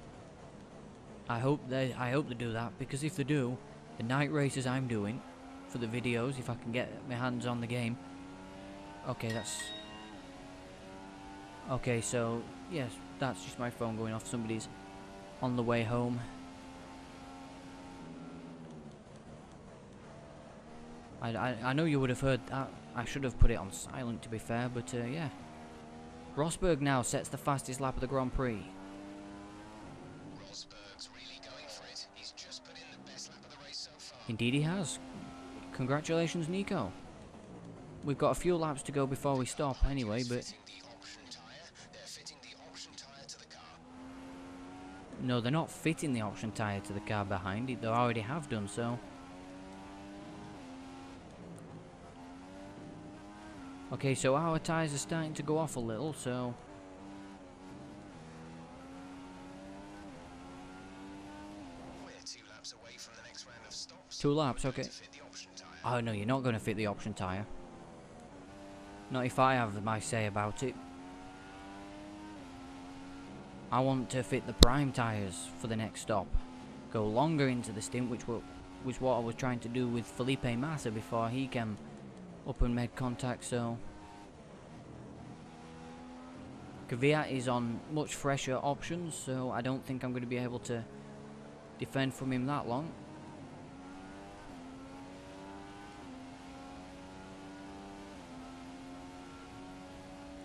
I hope they do that, because if they do, the night races I'm doing for the videos, if I can get my hands on the game. Okay, that's... Okay, so, yes, that's just my phone going off. Somebody's on the way home. I know you would have heard that. I should have put it on silent, to be fair, but yeah. Rosberg now sets the fastest lap of the Grand Prix. Rosberg's really going for it. He's just put in the best lap of the race so far. Indeed he has. Congratulations, Nico. We've got a few laps to go before we stop anyway, but... Fitting the option tyre. They're fitting the option tyre to the car. No, they're not fitting the option tyre to the car behind it. They already have done so. Okay, so our tyres are starting to go off a little, so... We're 2 laps away from the next round of stops. 2 laps, okay. To fit the option tyre. Oh no, you're not going to fit the option tyre. Not if I have my say about it. I want to fit the prime tyres for the next stop. Go longer into the stint, which was what I was trying to do with Felipe Massa before he came up and made contact, so... Kvyat is on much fresher options, so I don't think I'm going to be able to defend from him that long.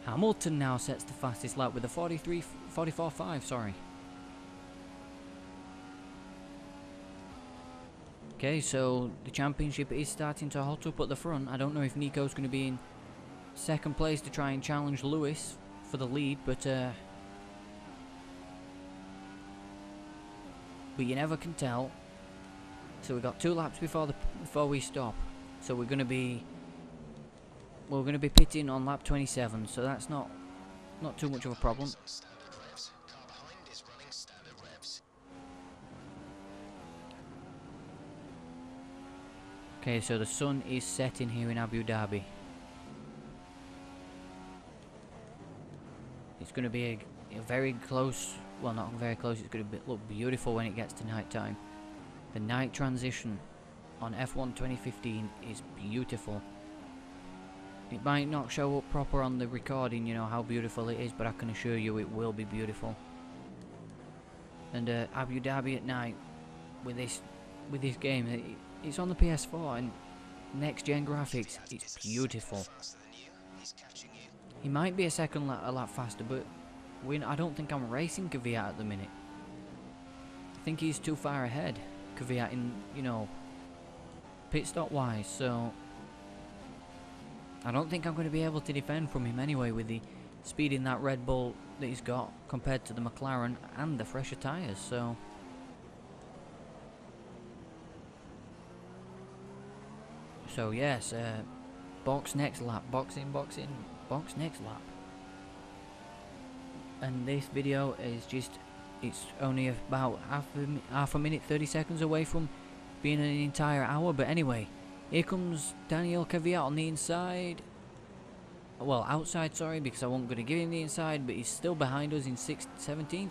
Hamilton now sets the fastest lap with a 44.5, sorry. Okay, so the championship is starting to hot up at the front. I don't know if Nico's going to be in second place to try and challenge Lewis for the lead, but you never can tell. So we've got 2 laps before we stop. So we're going to be pitting on lap 27. So that's not too much of a problem. On standard revs. Car behind is running standard revs. Okay, so the sun is setting here in Abu Dhabi. It's going to be a very close, well not very close, it's going to look beautiful when it gets to night time. The night transition on F1 2015 is beautiful. It might not show up proper on the recording, you know, how beautiful it is, but I can assure you it will be beautiful. And Abu Dhabi at night, with this game, it's on the PS4 and next gen graphics, it's beautiful. Faster than you. He's catching you. He might be a lap faster, but I don't think I'm racing Kvyat at the minute. I think he's too far ahead, Kvyat, in, you know, pit stop wise, so I don't think I'm going to be able to defend from him anyway with the speed in that Red Bull that he's got compared to the McLaren and the fresher tyres, so... So yes, box next lap, box in, box next lap. And this video is just, it's only about half a minute, 30 seconds away from being an entire hour, but anyway, Here comes Daniel Kvyat on the inside. Well, outside, sorry, because I wasn't going to give him the inside, but he's still behind us in 17th.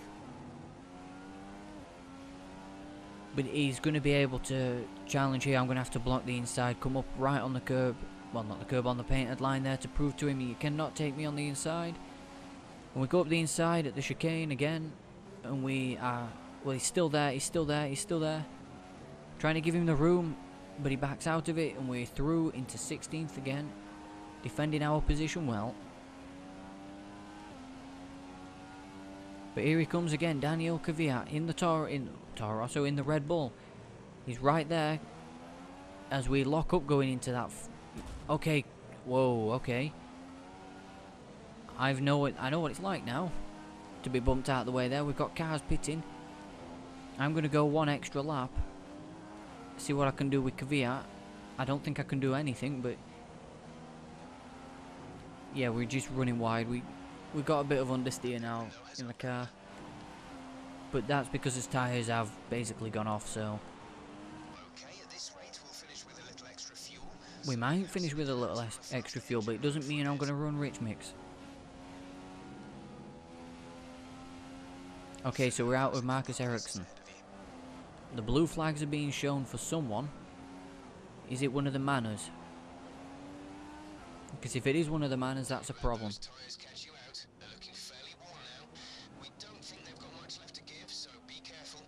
But he's going to be able to challenge here. I'm going to have to block the inside, come up right on the curb. Well, not the curb, on the painted line there to prove to him you cannot take me on the inside. And we go up the inside at the chicane again. And we are... Well, he's still there, he's still there, he's still there. Trying to give him the room, but he backs out of it, and we're through into 16th again. Defending our position well. But here he comes again, Daniel Kvyat in the Toro Rosso, in the Red Bull. He's right there as we lock up going into that. Okay, whoa, okay. I know what it's like now to be bumped out of the way there. We've got cars pitting. I'm going to go one extra lap. See what I can do with Kvyat. I don't think I can do anything, but yeah, we're just running wide. We've got a bit of understeer now in the car, but that's because his tyres have basically gone off, so Okay, at this rate, we'll finish with a little extra fuel. we might finish with a little extra fuel, but it doesn't mean I'm going to run rich mix. Okay, so we're out with Marcus Ericsson. The blue flags are being shown for someone. Is it one of the manners? Because if it is one of the manners, that's a problem. Those tyres catch you out. They're looking fairly worn now. We don't think they've got much left to give, so be careful.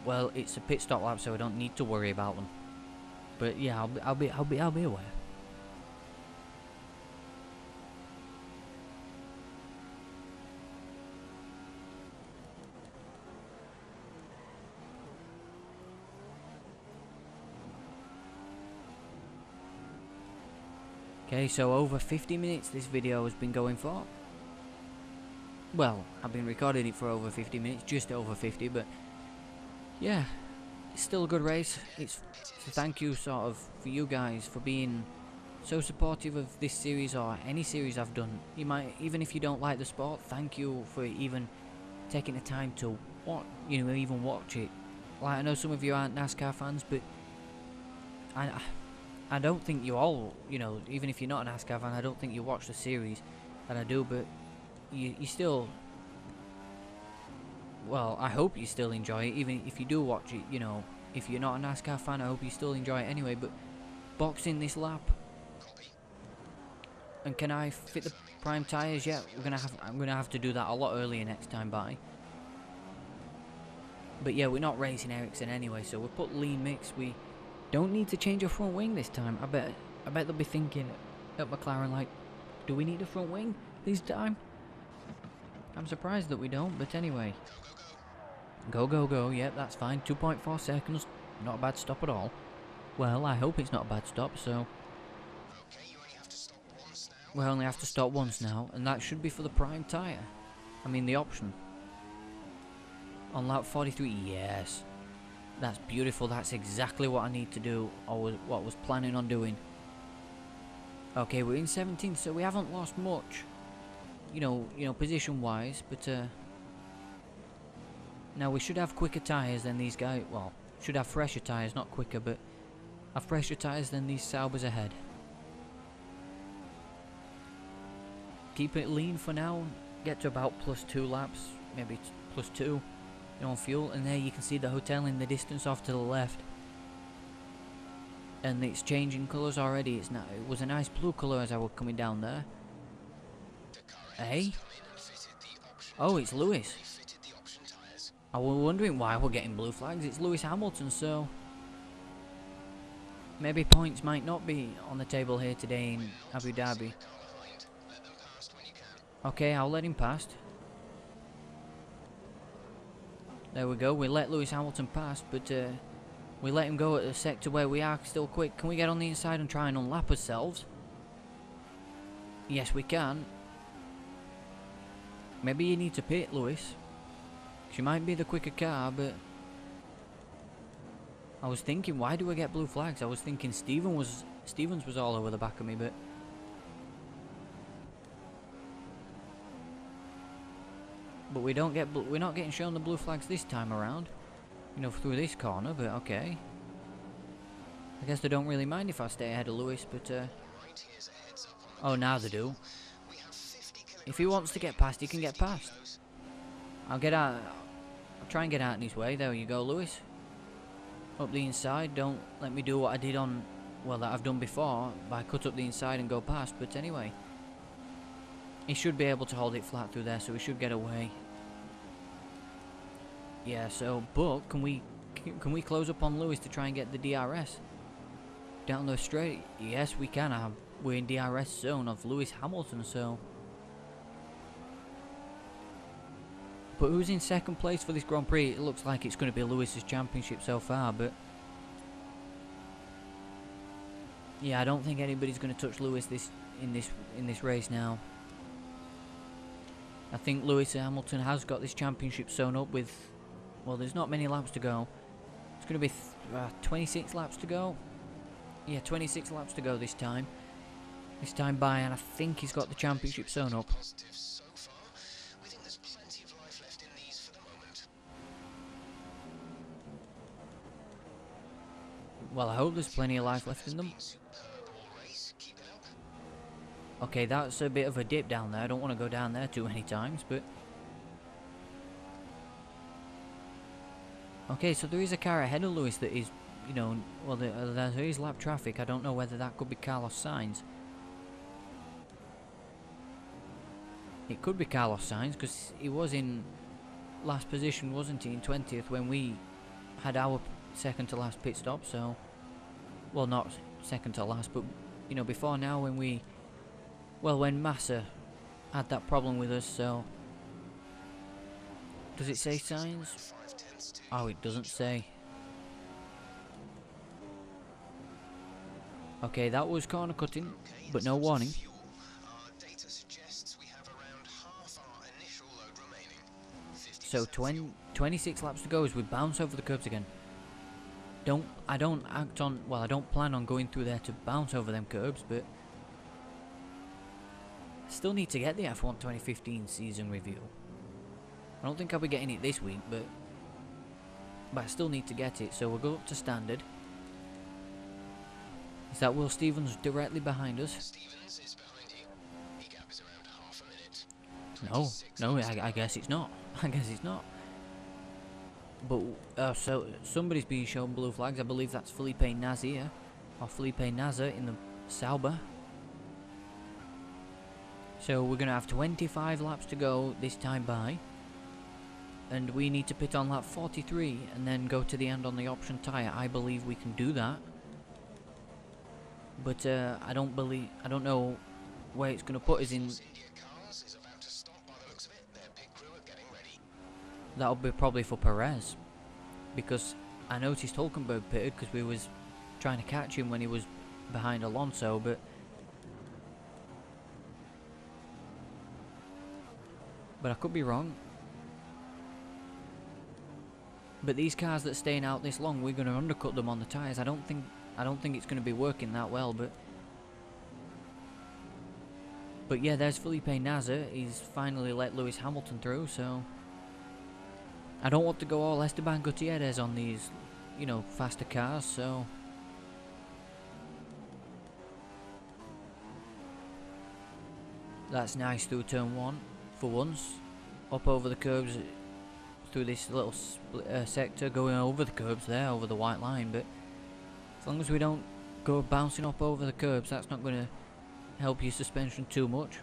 Well, it's a pit stop lap, so I don't need to worry about them. But yeah, I'll be aware. Okay, so over 50 minutes this video has been going for. Well, I've been recording it for over 50 minutes, just over 50, but yeah, it's still a good race. It's thank you sort of for you guys for being so supportive of this series or any series I've done. You might, even if you don't like the sport, thank you for even taking the time to watch, even watch it. Like, I know some of you aren't NASCAR fans, but I don't think you all, even if you're not a NASCAR fan, I don't think you watch the series that I do, but you still, well, I hope you still enjoy it, even if you do watch it, if you're not a NASCAR fan, I hope you still enjoy it anyway. But boxing this lap, and can I fit the prime tyres yet? I'm gonna have to do that a lot earlier next time by. But yeah, we're not racing Ericsson anyway, so we'll put lean mix. We don't need to change a front wing this time. I bet they'll be thinking at McLaren, like, do we need a front wing this time? I'm surprised that we don't, but anyway. Go, yep, that's fine. 2.4 seconds, not a bad stop at all. Well, I hope it's not a bad stop, so Okay, you only have to stop once now. we only have to stop once now, and that should be for the prime tyre. I mean, the option. On lap 43, yes. That's beautiful, that's exactly what I need to do, or what I was planning on doing. Okay, we're in 17th, so we haven't lost much, position-wise, but now we should have quicker tyres than these guys. Well, should have fresher tyres, not quicker, but have fresher tyres than these Saubers ahead. Keep it lean for now, get to about +2 laps, maybe +2. On fuel, and there you can see the hotel in the distance off to the left, and it's changing colours already. It was a nice blue colour as I was coming down there. Hey, oh, it's Lewis. I was wondering why we're getting blue flags. It's Lewis Hamilton, so maybe points might not be on the table here today in Abu Dhabi. Okay, I'll let him past. There we go, we let Lewis Hamilton pass, but we let him go at the sector where we are still quick. Can we get on the inside and try and unlap ourselves? Yes, we can. Maybe you need to pit, Lewis. She might be the quicker car, but I was thinking, why do I get blue flags? I was thinking Stevens was all over the back of me, but we're not getting shown the blue flags this time around, through this corner, but okay. I guess they don't really mind if I stay ahead of Lewis, but oh, now they do. If he wants to get past, he can get past. I'll get out. I'll try and get out in his way. There you go, Lewis. Up the inside. Don't let me do what I did on, well, that I've done before, by cut up the inside and go past. But anyway, he should be able to hold it flat through there, so he should get away. Yeah. So, but can we close up on Lewis to try and get the DRS down the straight? Yes, we can. We're in DRS zone of Lewis Hamilton, so. But who's in second place for this Grand Prix? It looks like it's going to be Lewis's championship so far, but yeah, I don't think anybody's going to touch Lewis in this race now. I think Lewis Hamilton has got this championship sewn up with, well, there's not many laps to go. It's going to be 26 laps to go. Yeah, 26 laps to go this time. This time by, and I think he's got the championship sewn up. Well, I hope there's plenty of life left in them. Okay, that's a bit of a dip down there. I don't want to go down there too many times, but okay, so there is a car ahead of Lewis that is, you know, well, there is lap traffic. I don't know whether that could be Carlos Sainz. It could be Carlos Sainz, because he was in last position, wasn't he, in 20th when we had our second to last pit stop. So, well, not second to last, but you know, before now when we, well, when Massa had that problem with us. So, does it say Sainz? Oh, it doesn't say. Okay, that was corner cutting, but no warning. So 26 laps to go as we bounce over the curbs again. I don't plan on going through there to bounce over them curbs, but I still need to get the F1 2015 season review. I don't think I'll be getting it this week, but I still need to get it, so we'll go up to standard. Is that Will Stevens directly behind us? Stevens is behind you. The gap is around half a minute. No, I guess it's not. I guess it's not. But, so, somebody's being shown blue flags. I believe that's Felipe Nasr, or Felipe Nasr in the Sauber. So, we're going to have 25 laps to go this time by. And we need to pit on lap 43 and then go to the end on the option tyre. I believe we can do that. But, I don't know where it's going to put us in. That'll be probably for Perez, because I noticed Hulkenberg pitted because we was trying to catch him when he was behind Alonso, but I could be wrong. But these cars that are staying out this long, we're going to undercut them on the tyres. I don't think it's going to be working that well, but yeah, there's Felipe Nasr. He's finally let Lewis Hamilton through, so I don't want to go all Esteban Gutierrez on these, you know, faster cars, so that's nice through turn 1 for once. Up over the curbs through this little sector, going over the curbs there, over the white line, but as long as we don't go bouncing up over the curbs, that's not going to help your suspension too much.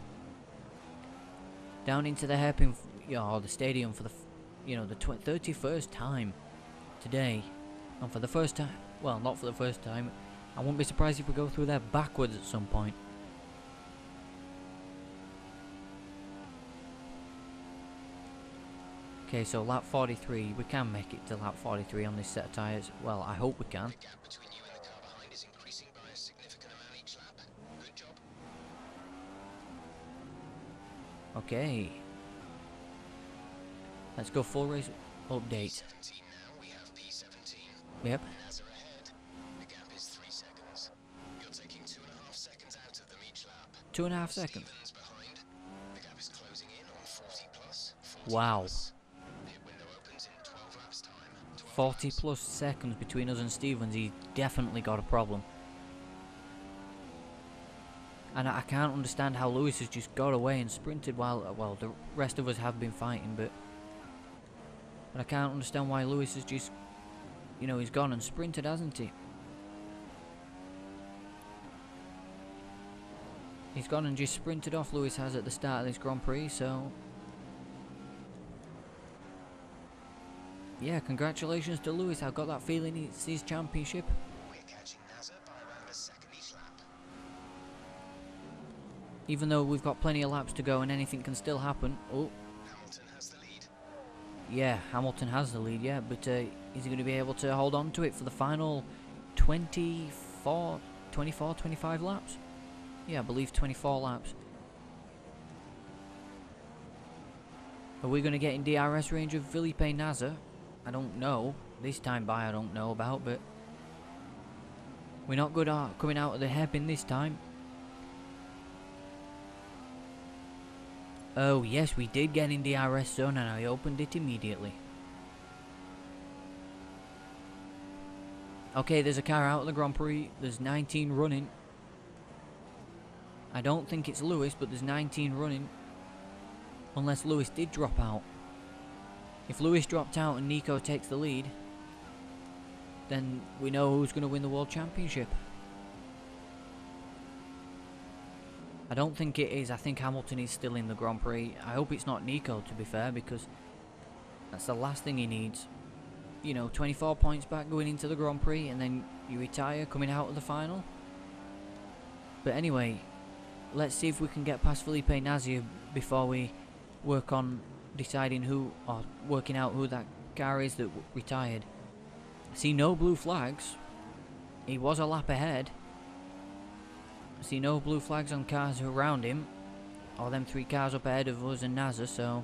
Down into the hairpin, or the stadium for the, you know, the 31st time today, and for the first time, well, not for the first time, I wouldn't be surprised if we go through there backwards at some point. Okay, so lap 43, we can make it to lap 43 on this set of tyres. Well, I hope we can. The gap between you and the car behind is increasing by a significant amount each lap. Good job. Okay. Let's go full race update. P17 now, we have P17. Yep. Nasr ahead. The gap is 3 seconds. You're taking 2.5 seconds out of them each lap. 2.5 seconds. Stevens behind. The gap is closing in on 40 plus. 40 Wow. plus. Pit window opens in 12 laps time. 40 plus seconds between us and Stevens, he's definitely got a problem. And I can't understand how Lewis has just got away and sprinted while, well, the rest of us have been fighting, but I can't understand why Lewis has just, you know, he's gone and sprinted, hasn't he? He's gone and just sprinted off, Lewis has, at the start of this Grand Prix, so yeah, congratulations to Lewis. I've got that feeling it's his championship. We're catching NASA by around a second each lap. Even though we've got plenty of laps to go and anything can still happen. Oh, Hamilton has the lead. yeah, Hamilton has the lead, yeah, but is he going to be able to hold on to it for the final 24, 25 laps? Yeah, I believe 24 laps. Are we going to get in DRS range of Felipe Nasr? I don't know. This time by I don't know about, but we're not good at coming out of the hairpin this time. Oh yes, we did get in DRS zone and I opened it immediately. Okay, there's a car out of the Grand Prix. There's 19 running. I don't think it's Lewis, but there's 19 running. Unless Lewis did drop out. If Lewis dropped out and Nico takes the lead, then we know who's going to win the World Championship. I don't think it is. I think Hamilton is still in the Grand Prix. I hope it's not Nico, to be fair, because that's the last thing he needs. You know, 24 points back going into the Grand Prix, and then you retire coming out of the final. But anyway, let's see if we can get past Felipe Nasr before we work on deciding who, or working out who that car is that retired. I see no blue flags. He was a lap ahead. I see no blue flags on cars around him, or them 3 cars up ahead of us and Nasr, so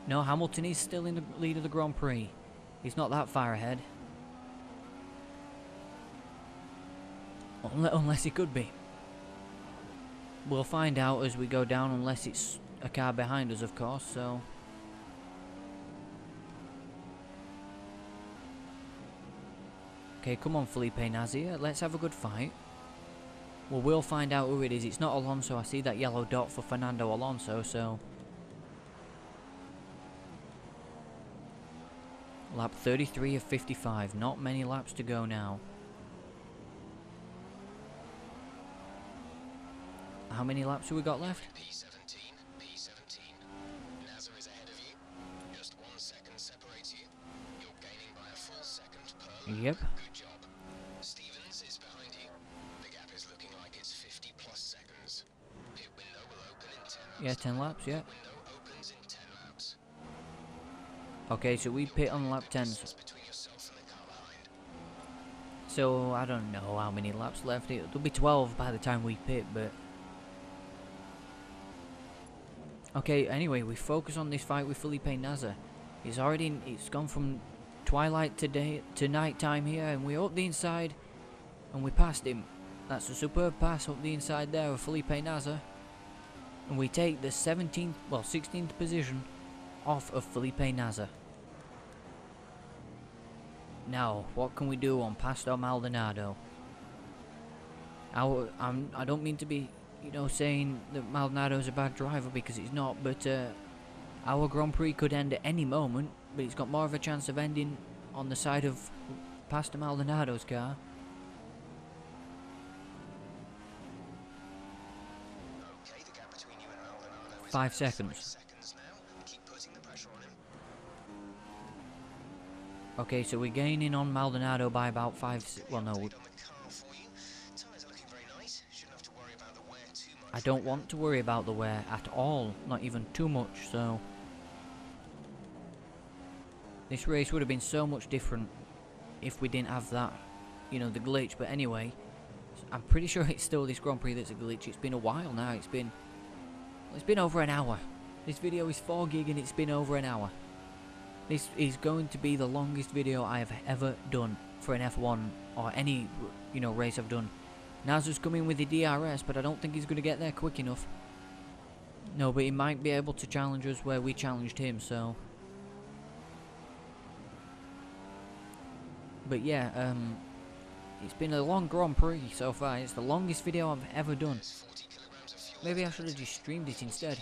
no, Hamilton is still in the lead of the Grand Prix. He's not that far ahead. Unless he could be. We'll find out as we go down, unless it's a car behind us, of course, so okay, come on Felipe Nasr, let's have a good fight. Well, we'll find out who it is. It's not Alonso. I see that yellow dot for Fernando Alonso, so lap 33 of 55, not many laps to go now. How many laps have we got left? P17, P17. Nasr is ahead of you. Just 1 second separates you. You're gaining by a full second per lap. Yep. Good job. Stevens is behind you. The gap is looking like it's 50 plus seconds. Pit window will open in 10 laps. Yeah, 10 laps, yeah. Window opens in 10 laps. Okay, so we pit on lap 10. Distance between yourself and the car behind. So I don't know how many laps left. It'll be 12 by the time we pit, but okay, anyway, we focus on this fight with Felipe Nasr. It's gone from twilight to night time here, and we're up the inside, and we passed him. That's a superb pass up the inside there of Felipe Nasr. And we take the 16th position off of Felipe Nasr. Now, what can we do on Pastor Maldonado? I don't mean to be, you know, saying that Maldonado's a bad driver, because he's not, but our Grand Prix could end at any moment, but it's got more of a chance of ending on the side of Pastor Maldonado's car. Okay, the gap between you and Maldonado is 5 seconds. 5 seconds now. Keep putting the pressure on him. Okay, so we're gaining on Maldonado by about 5. Well, no, Update on the car for you. Tyres are looking very nice. Shouldn't have to worry about the wear too much. I don't want to worry about the wear at all, not even too much, so this race would have been so much different if we didn't have that, you know, the glitch. But anyway, I'm pretty sure it's still this Grand Prix that's a glitch. It's been a while now. It's been over an hour. This video is 4 gig and it's been over an hour. This is going to be the longest video I have ever done for an F1 or any, you know, race I've done. Nasr's coming with the DRS, but I don't think he's going to get there quick enough. No, but he might be able to challenge us where we challenged him, so But yeah, it's been a long Grand Prix so far. It's the longest video I've ever done. Maybe I should have just streamed it instead.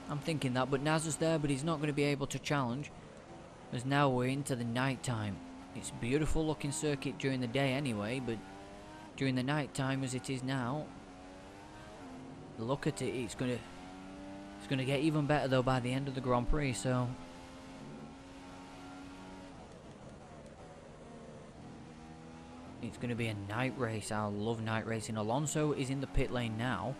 I'm thinking that, but Naz's there, but he's not going to be able to challenge. As now we're into the night time. It's a beautiful looking circuit during the day anyway, but during the night time as it is now, look at it, it's gonna get even better though by the end of the Grand Prix, so it's gonna be a night race. I love night racing. Alonso is in the pit lane now.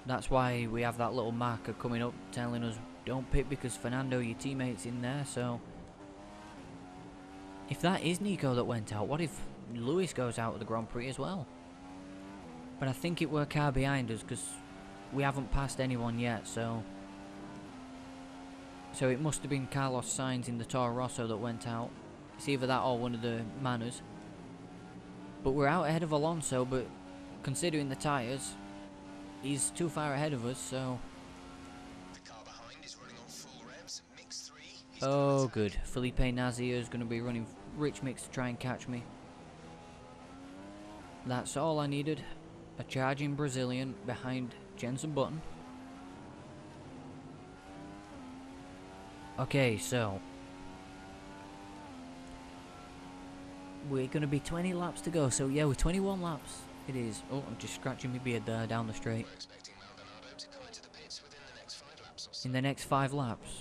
That's why we have that little marker coming up telling us don't pit because Fernando, your teammate's in there. So if that is Nico that went out, what if Lewis goes out of the Grand Prix as well? But I think it were a car behind us because we haven't passed anyone yet, so it must have been Carlos Sainz in the Toro Rosso that went out. It's either that or one of the Manas. But we're out ahead of Alonso, but considering the tyres, he's too far ahead of us, so... Oh good, Felipe Nasr is going to be running rich mix to try and catch me. That's all I needed. A charging Brazilian behind Jenson Button. Okay, so we're going to be 20 laps to go, so yeah, with 21 laps it is. Oh, I'm just scratching my beard there down the straight. In the next 5 laps.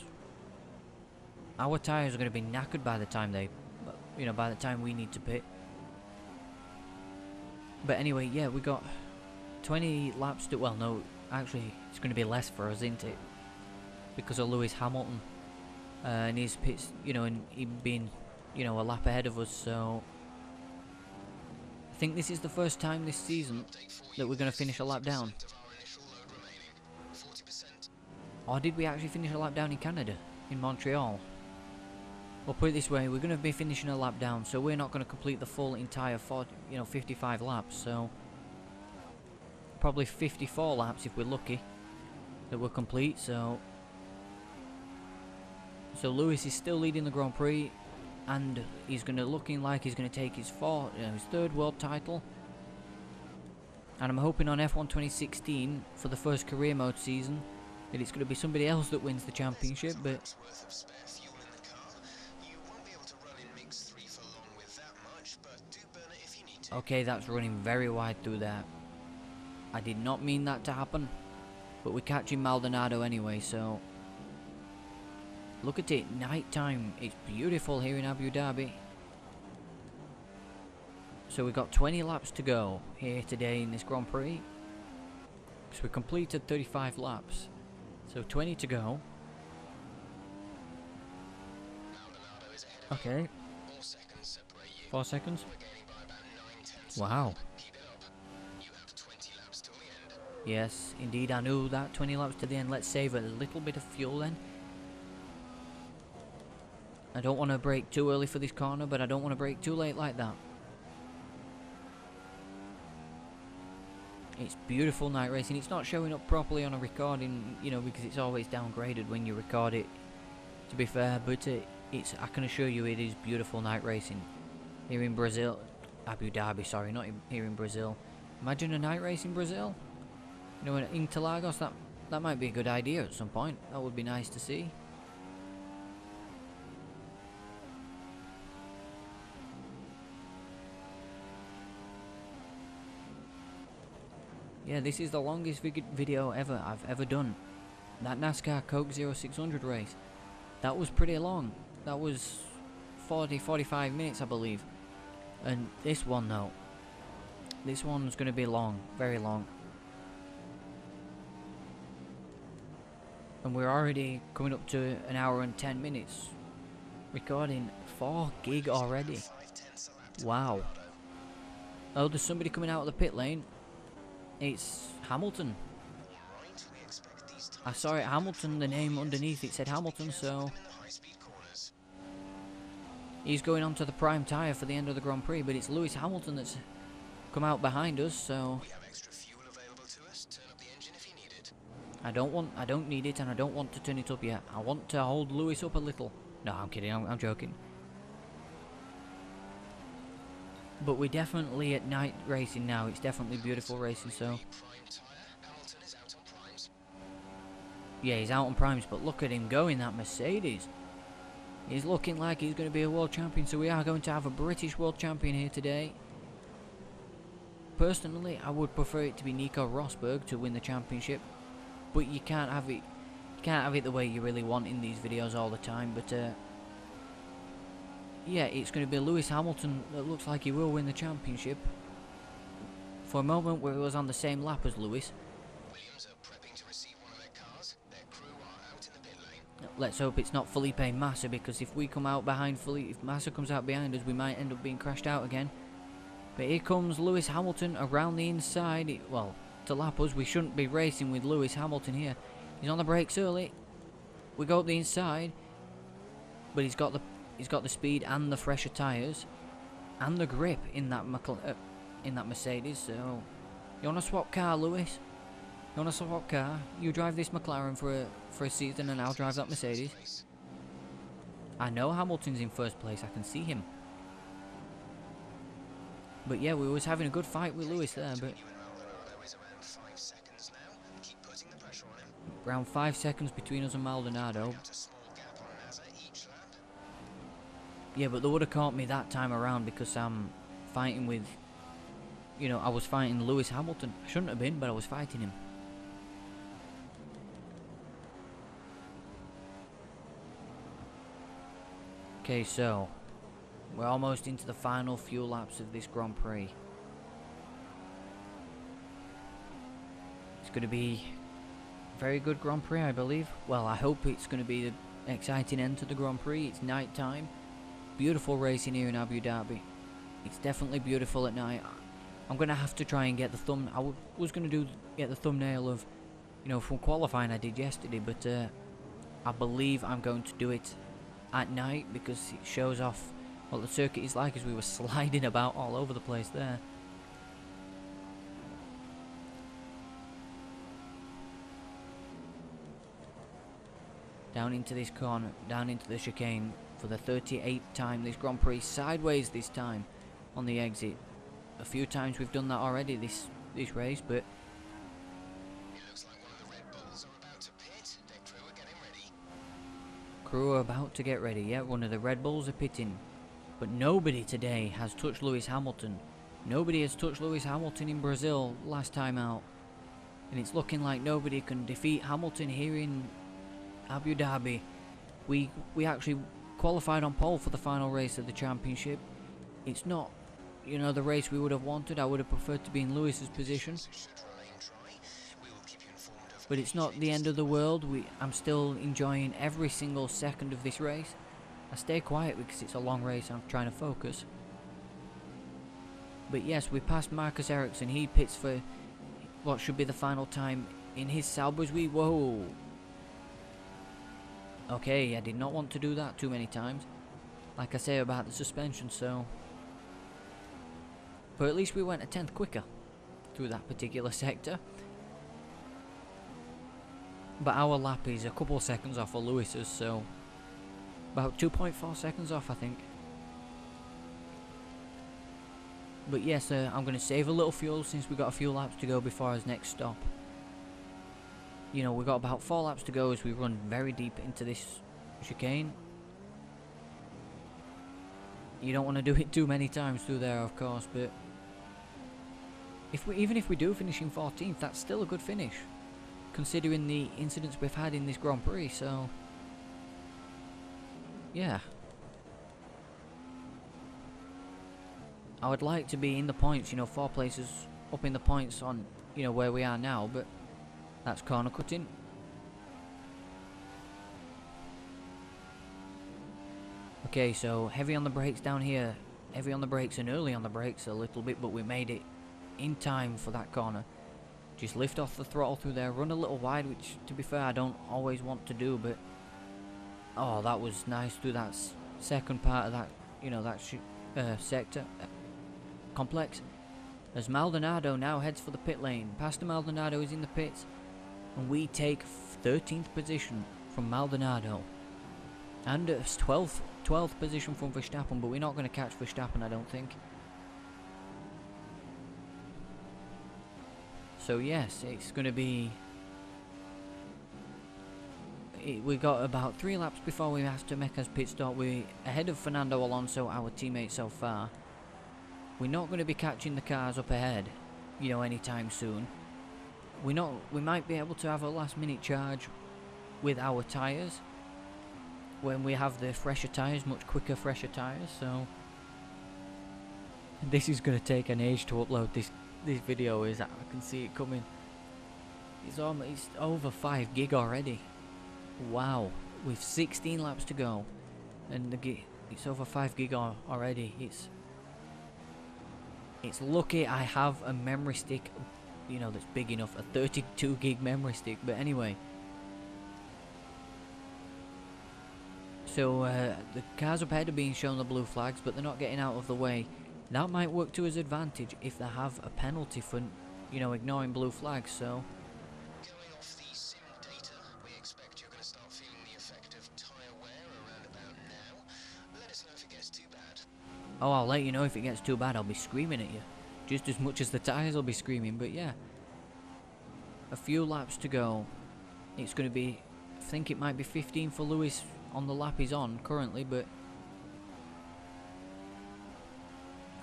Our tyres are going to be knackered by the time by the time we need to pit. But anyway, yeah, we got 20 laps to, well no, actually it's going to be less for us, isn't it? Because of Lewis Hamilton and his pits, and him being, a lap ahead of us, so I think this is the first time this season that we're going to finish a lap down. Or did we actually finish a lap down in Canada, in Montreal? We'll put it this way, we're going to be finishing a lap down, so we're not going to complete the full entire 55 laps, so probably 54 laps if we're lucky that we'll complete, so Lewis is still leading the Grand Prix, and he's looking like he's going to take his 3rd world title, and I'm hoping on F1 2016 for the first career mode season that it's going to be somebody else that wins the championship, but okay, that's running very wide through there. I did not mean that to happen, but we're catching Maldonado anyway, so look at it, night time. It's beautiful here in Abu Dhabi. So we've got 20 laps to go here today in this Grand Prix, because we completed 35 laps, so 20 to go. Okay, 4 seconds. Wow. Yes, indeed, I knew that. 20 laps to the end. Let's save a little bit of fuel then. I don't want to brake too early for this corner, but I don't want to brake too late like that. It's beautiful night racing. It's not showing up properly on a recording, because it's always downgraded when you record it, to be fair, but I can assure you it is beautiful night racing here in Brazil. Abu Dhabi, sorry, not here in Brazil. Imagine a night race in Brazil. In Interlagos, that might be a good idea at some point. That would be nice to see. Yeah, this is the longest video I've ever done. That NASCAR Coke 0600 race, that was pretty long. That was 45 minutes, I believe. And this one though, this one's going to be long, very long. And we're already coming up to an hour and 10 minutes. Recording 4 gig already. Wow. Oh, there's somebody coming out of the pit lane. It's Hamilton. I saw it, Hamilton, the name underneath it said Hamilton, so he's going on to the prime tyre for the end of the Grand Prix, but it's Lewis Hamilton that's come out behind us, so I don't need it, and I don't want to turn it up yet. I want to hold Lewis up a little. No, I'm kidding, I'm joking. But we're definitely at night racing now. It's definitely beautiful racing, so... Prime tyre. Hamilton is out on primes. Yeah, he's out on primes, but look at him going, that Mercedes. He's looking like he's going to be a world champion, so we are going to have a British world champion here today. Personally, I would prefer it to be Nico Rosberg to win the championship, but you can't have it. You can't have it the way you really want in these videos all the time. But yeah, it's going to be Lewis Hamilton that looks like he will win the championship. For a moment, where he was on the same lap as Lewis. Williams are prepping to receive one of their cars. Their crew are out in the pit lane. Let's hope it's not Felipe Massa, because if we come out behind if Massa comes out behind us, we might end up being crashed out again. But here comes Lewis Hamilton around the inside. Well, to lap us, we shouldn't be racing with Lewis Hamilton here. He's on the brakes early. We go up the inside, but he's got the speed and the fresher tyres and the grip in that Mercedes. So, you want to swap car, Lewis? You want to swap car? You drive this McLaren for a season, and I'll drive that Mercedes. I know Hamilton's in first place. I can see him. But yeah, we was having a good fight with Lewis there, but around 5 seconds between us and Maldonado. Yeah, but they would have caught me that time around because I'm fighting with, you know, I was fighting Lewis Hamilton. I shouldn't have been, but I was fighting him. Okay, so we're almost into the final few laps of this Grand Prix. It's going to be a very good Grand Prix, I believe. Well, I hope it's going to be an exciting end to the Grand Prix. It's night time. Beautiful racing here in Abu Dhabi. It's definitely beautiful at night. I'm going to have to try and get the I was going to get the thumbnail of, you know, from qualifying I did yesterday, but I believe I'm going to do it at night because it shows off what the circuit is like, as we were sliding about all over the place there. Down into this corner, down into the chicane for the 38th time this Grand Prix, sideways this time on the exit. A few times we've done that already this race, but It looks like one of the Red Bulls are about to pit. Their crew are getting ready. crew are about to get ready. Yeah, one of the Red Bulls are pitting. But nobody today has touched Lewis Hamilton. Nobody has touched Lewis Hamilton in Brazil last time out. And it's looking like nobody can defeat Hamilton here in Abu Dhabi. We actually qualified on pole for the final race of the championship. It's not, you know, the race we would have wanted. I would have preferred to be in Lewis's position. But it's not the end of the world. I'm still enjoying every single second of this race. I stay quiet because it's a long race and I'm trying to focus. But yes, we passed Marcus Ericsson. He pits for what should be the final time in his Saubers. Whoa. Okay, I did not want to do that too many times. Like I say about the suspension, so... But at least we went a tenth quicker through that particular sector. But our lap is a couple of seconds off of Lewis's, so... About 2.4 seconds off, I think. But yes, I'm going to save a little fuel since we've got a few laps to go before our next stop. You know, we've got about 4 laps to go as we run very deep into this chicane. You don't want to do it too many times through there, of course, but... Even if we do finish in 14th, that's still a good finish. Considering the incidents we've had in this Grand Prix, so... Yeah. I would like to be in the points, you know, 4 places up in the points on, you know, where we are now, but that's corner cutting. Okay, so heavy on the brakes down here. Heavy on the brakes and early on the brakes a little bit, but we made it in time for that corner. Just lift off the throttle through there, run a little wide, which, to be fair, I don't always want to do, but... Oh, that was nice through that second part of that, you know, that sector, complex. As Maldonado now heads for the pit lane. Pastor Maldonado is in the pits, and we take 13th position from Maldonado. And 12th position from Verstappen, but we're not going to catch Verstappen, I don't think. So yes, it's going to be... we got about 3 laps before we have to make us pit stop. We're ahead of Fernando Alonso, our teammate so far. We're not going to be catching the cars up ahead, you know, anytime soon. We might be able to have a last minute charge with our tyres when we have the fresher tyres, much quicker fresher tyres. So this is going to take an age to upload. This video is, I can see it coming. It's over 5 gig already. Wow, with 16 laps to go, and it's over 5 gig already. It's lucky I have a memory stick, you know, that's big enough, a 32 gig memory stick. But anyway, so the cars up ahead are being shown the blue flags, but they're not getting out of the way. That might work to his advantage if they have a penalty for, you know, ignoring blue flags. So Going off the sim data, we expect you're going to start feeling the effect of tyre wear around about now. Let us know if it gets too bad. oh, I'll let you know if it gets too bad. I'll be screaming at you, just as much as the tyres will be screaming. But yeah, a few laps to go. It's going to be, I think it might be 15 for Lewis on the lap he's on currently, but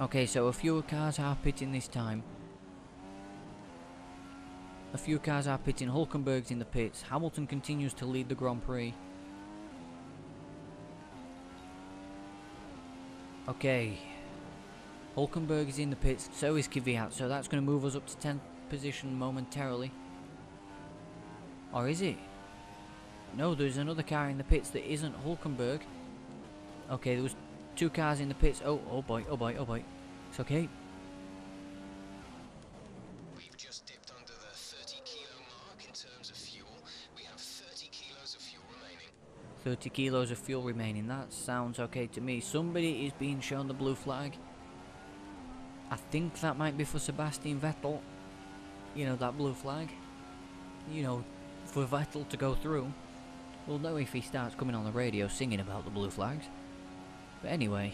okay, so a few cars are pitting this time. A few cars are pitting. Hulkenberg's in the pits. Hamilton continues to lead the Grand Prix. Okay, Hulkenberg is in the pits, so is Kvyat, so that's going to move us up to 10th position momentarily. Or is it? No, there's another car in the pits that isn't Hulkenberg. Okay, there was 2 cars in the pits. Oh boy, oh boy, oh boy. It's okay. We've just dipped under the 30 kilo mark in terms of fuel. We have 30 kilos of fuel remaining. 30 kilos of fuel remaining. That sounds okay to me. Somebody is being shown the blue flag. I think that might be for Sebastian Vettel. You know, that blue flag. You know, for Vettel to go through. We'll know if he starts coming on the radio singing about the blue flags. But anyway,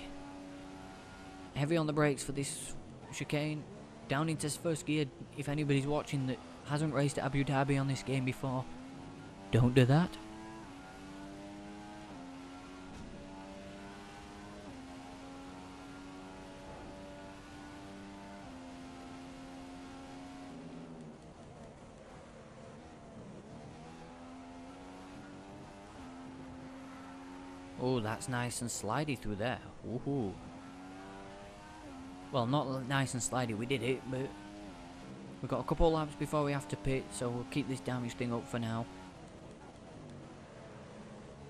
heavy on the brakes for this chicane. Down into first gear. If anybody's watching that hasn't raced at Abu Dhabi on this game before, don't do that. Oh, that's nice and slidey through there. Woohoo. Well, not nice and slidey, we did it, but we've got a couple of laps before we have to pit, so we'll keep this damaged thing up for now.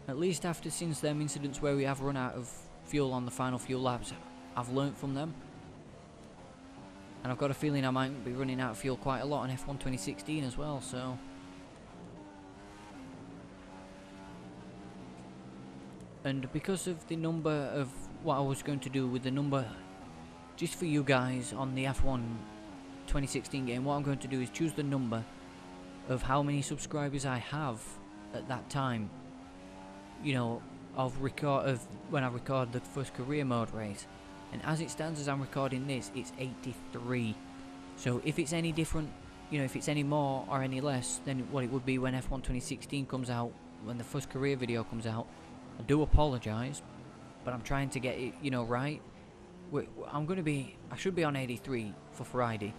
At least since them incidents where we have run out of fuel on the final few laps, I've learnt from them. And I've got a feeling I might be running out of fuel quite a lot on F1 2016 as well, so... And because of the number of what I was going to do with the number, just for you guys on the F1 2016 game, what I'm going to do is choose the number of how many subscribers I have at that time. You know, when I record the first career mode race. And as it stands, as I'm recording this, it's 83. So if it's any different, you know, if it's any more or any less than what it would be when F1 2016 comes out, when the first career video comes out, I do apologise, but I'm trying to get it, you know, right. I should be on 83 for Friday,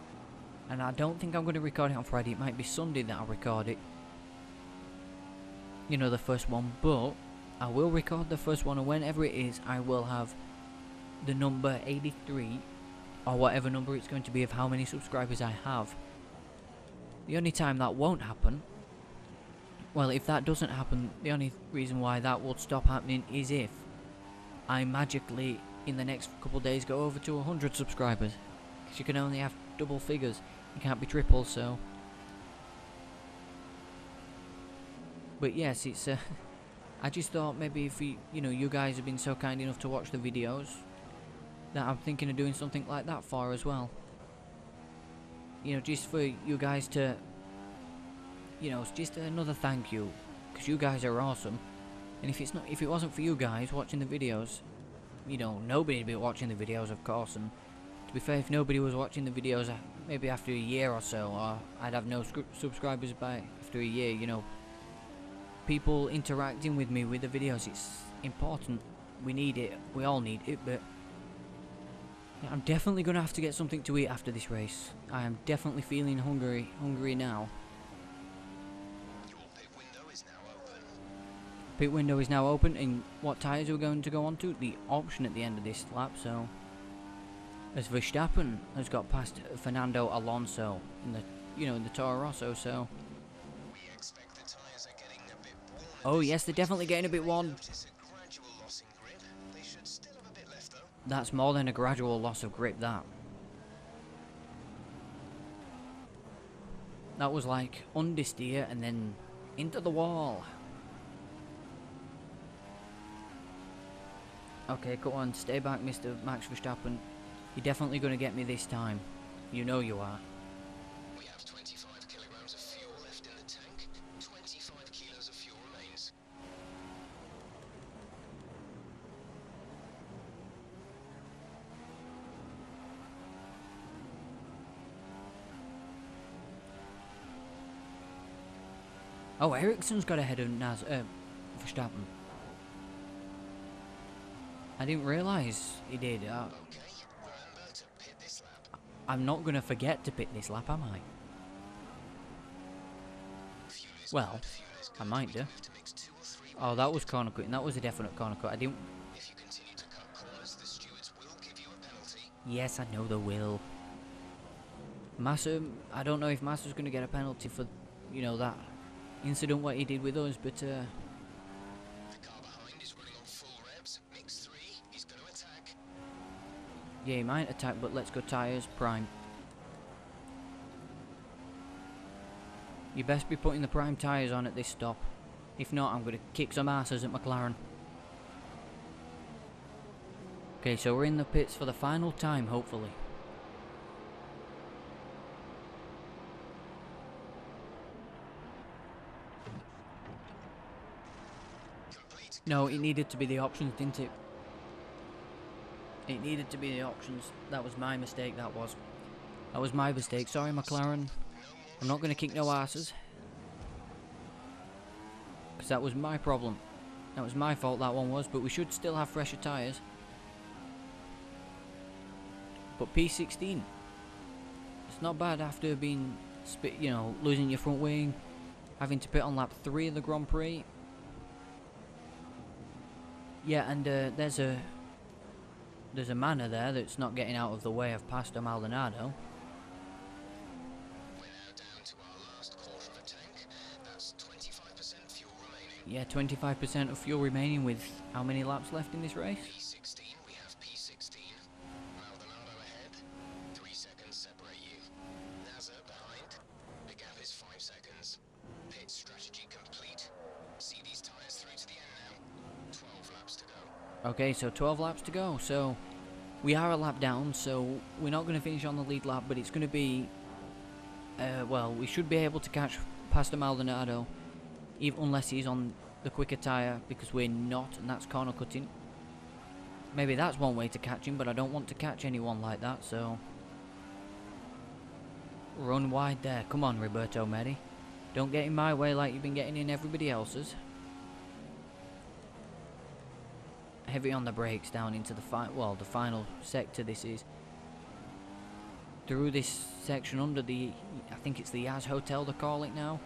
and I don't think I'm going to record it on Friday. It might be Sunday that I'll record it, you know, the first one, but I will record the first one, and whenever it is, I will have the number 83, or whatever number it's going to be, of how many subscribers I have. The only time that won't happen, well, if that doesn't happen, the only reason why that would stop happening is if I magically, in the next couple of days, go over to 100 subscribers. Because you can only have double figures, you can't be triple, so... But yes, it's I just thought maybe if you know, you guys have been so kind enough to watch the videos, that I'm thinking of doing something like that for as well. You know, just for you guys to... You know, it's just another thank you, because you guys are awesome. And if it wasn't for you guys watching the videos, you know, nobody'd be watching the videos, of course, and To be fair, if nobody was watching the videos, maybe after a year or so, or I'd have no subscribers by after a year, you know. People interacting with me with the videos, it's important. We need it. We all need it, but yeah, I'm definitely going to have to get something to eat after this race. I am definitely feeling hungry now. Your pit window is now open. Pit window is now open, and what tyres are we going to go on to? The option at the end of this lap, so as Verstappen has got past Fernando Alonso in the, in the Toro Rosso, so We expect the tyres are getting a bit worn. oh yes, they're definitely getting a bit worn. Notice a gradual loss in grip. They should still have a bit left though. That's more than a gradual loss of grip, that. That was like understeer and then into the wall. Okay, go on, stay back, Mr. Max Verstappen. You're definitely going to get me this time. You know you are. We have 25 kilograms of fuel left in the tank. 25 kilos of fuel remains. Oh, Ericsson's got ahead of Verstappen. I didn't realise he did. Okay, remember to pit this lap. I'm not going to forget to pit this lap, am I? Fuel is Well, good, fuel is I good. might We do. have to mix 2 or 3 Oh, that was corner cutting. That was a definite corner cut. I didn't... If you continue to cut corners, the stewards will give you a penalty. Yes, I know they will. Massa, I don't know if Massa's going to get a penalty for, that incident what he did with us, but The car behind is running on full revs. Mix 3, he's going to attack. yeah, he might attack, but let's go tyres, prime. You best be putting the prime tyres on at this stop. If not, I'm going to kick some asses at McLaren. Okay, so we're in the pits for the final time, hopefully. Complete. No, it needed to be the options, didn't it? It needed to be the options. That was my mistake, that was. That was my mistake. Sorry, McLaren. I'm not going to kick no asses. Because that was my problem. That was my fault, that one was. But we should still have fresher tyres. But P16. It's not bad after being, losing your front wing. Having to pit on lap 3 of the Grand Prix. Yeah, and there's a manor there that's not getting out of the way of Pastor Maldonado. We're now down to our last quarter of a tank. That's 25% fuel remaining. Yeah, 25% of fuel remaining with how many laps left in this race? P16, we have P16. Maldonado ahead. 3 seconds separate you. NASA behind. The gap is 5 seconds. Pit strategy complete. See these tyres through to the end now. 12 laps to go. Okay, so 12 laps to go. So we are a lap down, so we're not going to finish on the lead lap, but it's going to be, well, we should be able to catch Pastor Maldonado, even unless he's on the quicker tyre, because we're not, and that's corner cutting. Maybe that's one way to catch him, but I don't want to catch anyone like that, so run wide there. Come on, Roberto Meri. Don't get in my way like you've been getting in everybody else's. Heavy on the brakes down into the the final sector. This is through this section under the, I think it's the Yaz Hotel they call it now.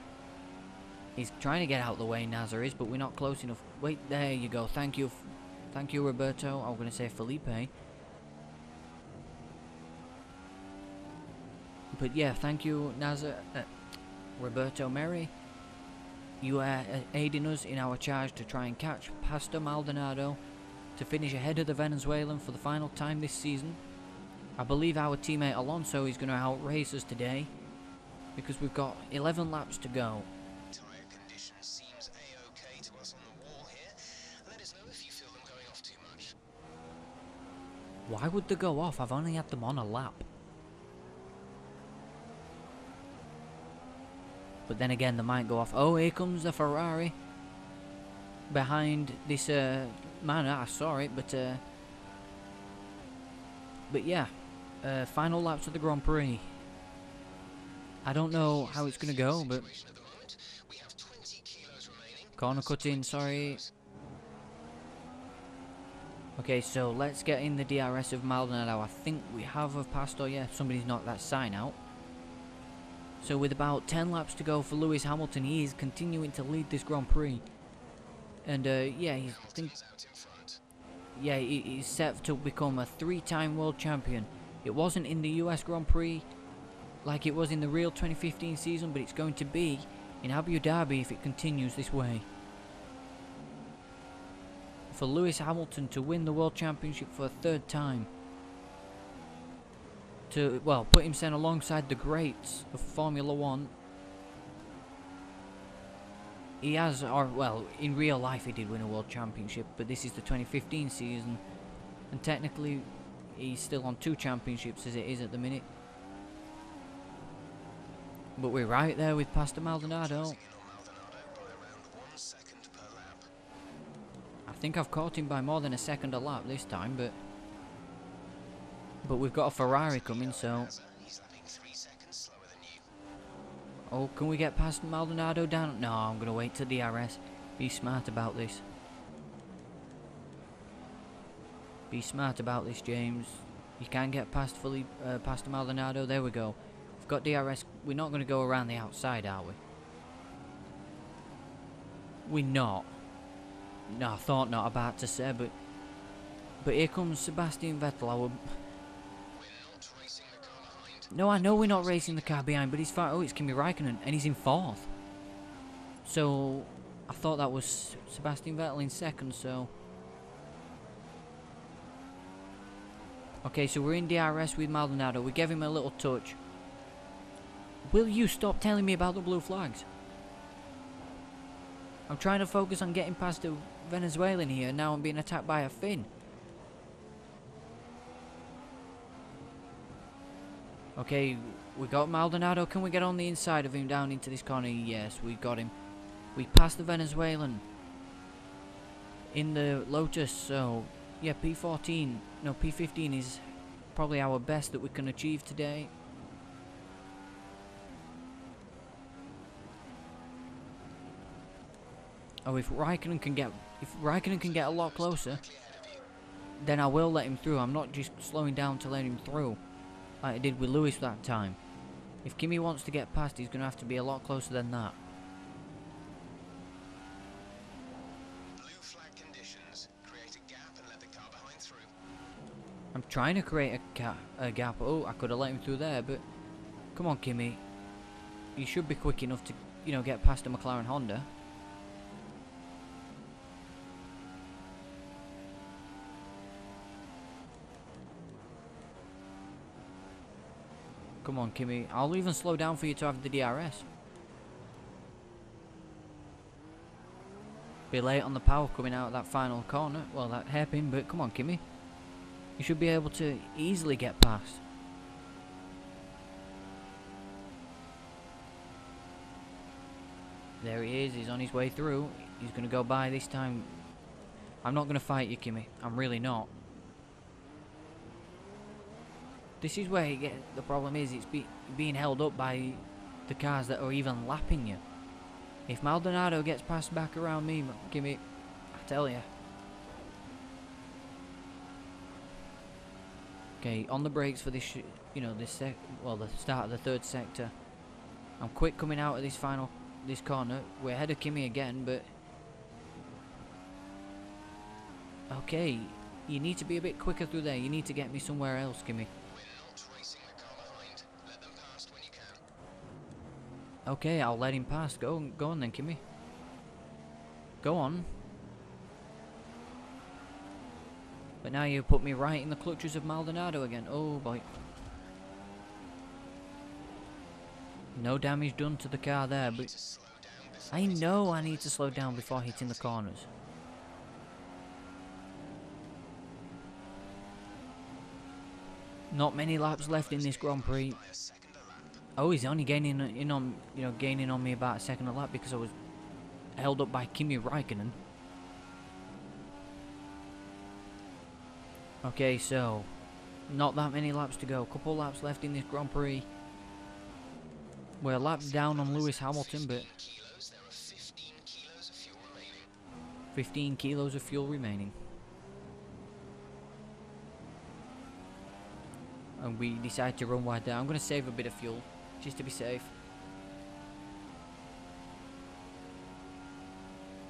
He's trying to get out the way, Nazar is, but we're not close enough. Wait, there you go. Thank you, Roberto. I'm going to say Felipe. But yeah, thank you, Roberto Meri. You are aiding us in our charge to try and catch Pastor Maldonado to finish ahead of the Venezuelan for the final time this season. I believe our teammate Alonso is going to outrace us today because we've got 11 laps to go. Tyre condition seems A-OK to us on the wall here. Let us know if you feel them going off too much. Why would they go off? I've only had them on a lap. But then again, they might go off. Oh, here comes the Ferrari behind this man. I saw it, but yeah, Final laps of the Grand Prix. I don't know how it's going to go, but... Corner cutting, sorry. Okay, so let's get in the DRS of Maldonado. I think we have passed, or yeah, somebody's knocked that sign out. So with about 10 laps to go for Lewis Hamilton, he is continuing to lead this Grand Prix. And yeah, he's set to become a 3-time world champion. It wasn't in the US Grand Prix like it was in the real 2015 season, but it's going to be in Abu Dhabi if it continues this way. For Lewis Hamilton to win the World Championship for a 3rd time. To, well, put himself alongside the greats of Formula 1. He has, or, well, in real life he did win a World Championship, but this is the 2015 season. And technically, he's still on 2 championships as it is at the minute. But we're right there with Pastor Maldonado. I think I've caught him by more than a second a lap this time, but we've got a Ferrari coming, so... Oh, can we get past Maldonado down? No, I'm going to wait till DRS. Be smart about this. Be smart about this, James. You can get past past Maldonado. There we go. We've got DRS. We're not going to go around the outside, are we? We're not. No, I thought not about to say, but here comes Sebastian Vettel. No, I know we're not racing the car behind, but he's far. Oh, it's Kimi Raikkonen, and he's in 4th. So I thought that was Sebastian Vettel in 2nd. So okay, so we're in DRS with Maldonado. We gave him a little touch. Will you stop telling me about the blue flags? I'm trying to focus on getting past the Venezuelan here, and now I'm being attacked by a Finn. Okay, we got Maldonado. Can we get on the inside of him down into this corner? Yes, we got him. We passed the Venezuelan in the Lotus, so yeah, P14, no, P15 is probably our best that we can achieve today. Oh, if Raikkonen can get a lot closer, then I will let him through. I'm not just slowing down to let him through, like I did with Lewis that time. If Kimi wants to get past, he's going to have to be a lot closer than that. Blue flag conditions. Create a gap and let the car behind through. I'm trying to create a gap. Oh, I could have let him through there, but come on, Kimi. You should be quick enough to, you know, get past a McLaren Honda. Come on, Kimi. I'll even slow down for you to have the DRS. Be late on the power coming out of that final corner. Well, that hairpin, but come on, Kimi. You should be able to easily get past. There he is. He's on his way through. He's going to go by this time. I'm not going to fight you, Kimi. I'm really not. This is where the problem is. It's being held up by the cars that are even lapping you. If Maldonado gets passed back around me, Kimi, I tell you. Okay, on the brakes for this, you know, the start of the 3rd sector. I'm quick coming out of this corner. We're ahead of Kimi again, but okay, you need to be a bit quicker through there. You need to get me somewhere else, Kimi. Okay, I'll let him pass. Go on then, Kimi. Go on. But now you put me right in the clutches of Maldonado again. Oh boy. No damage done to the car there, but I know I need to slow down before hitting the corners. Not many laps left in this Grand Prix. Oh, he's only gaining on me about a second a lap because I was held up by Kimi Raikkonen. Okay, so Not that many laps to go. Couple laps left in this Grand Prix. We're a lap down on Lewis Hamilton, but 15 kilos of fuel remaining. And we decide to run wide there. I'm going to save a bit of fuel, just to be safe.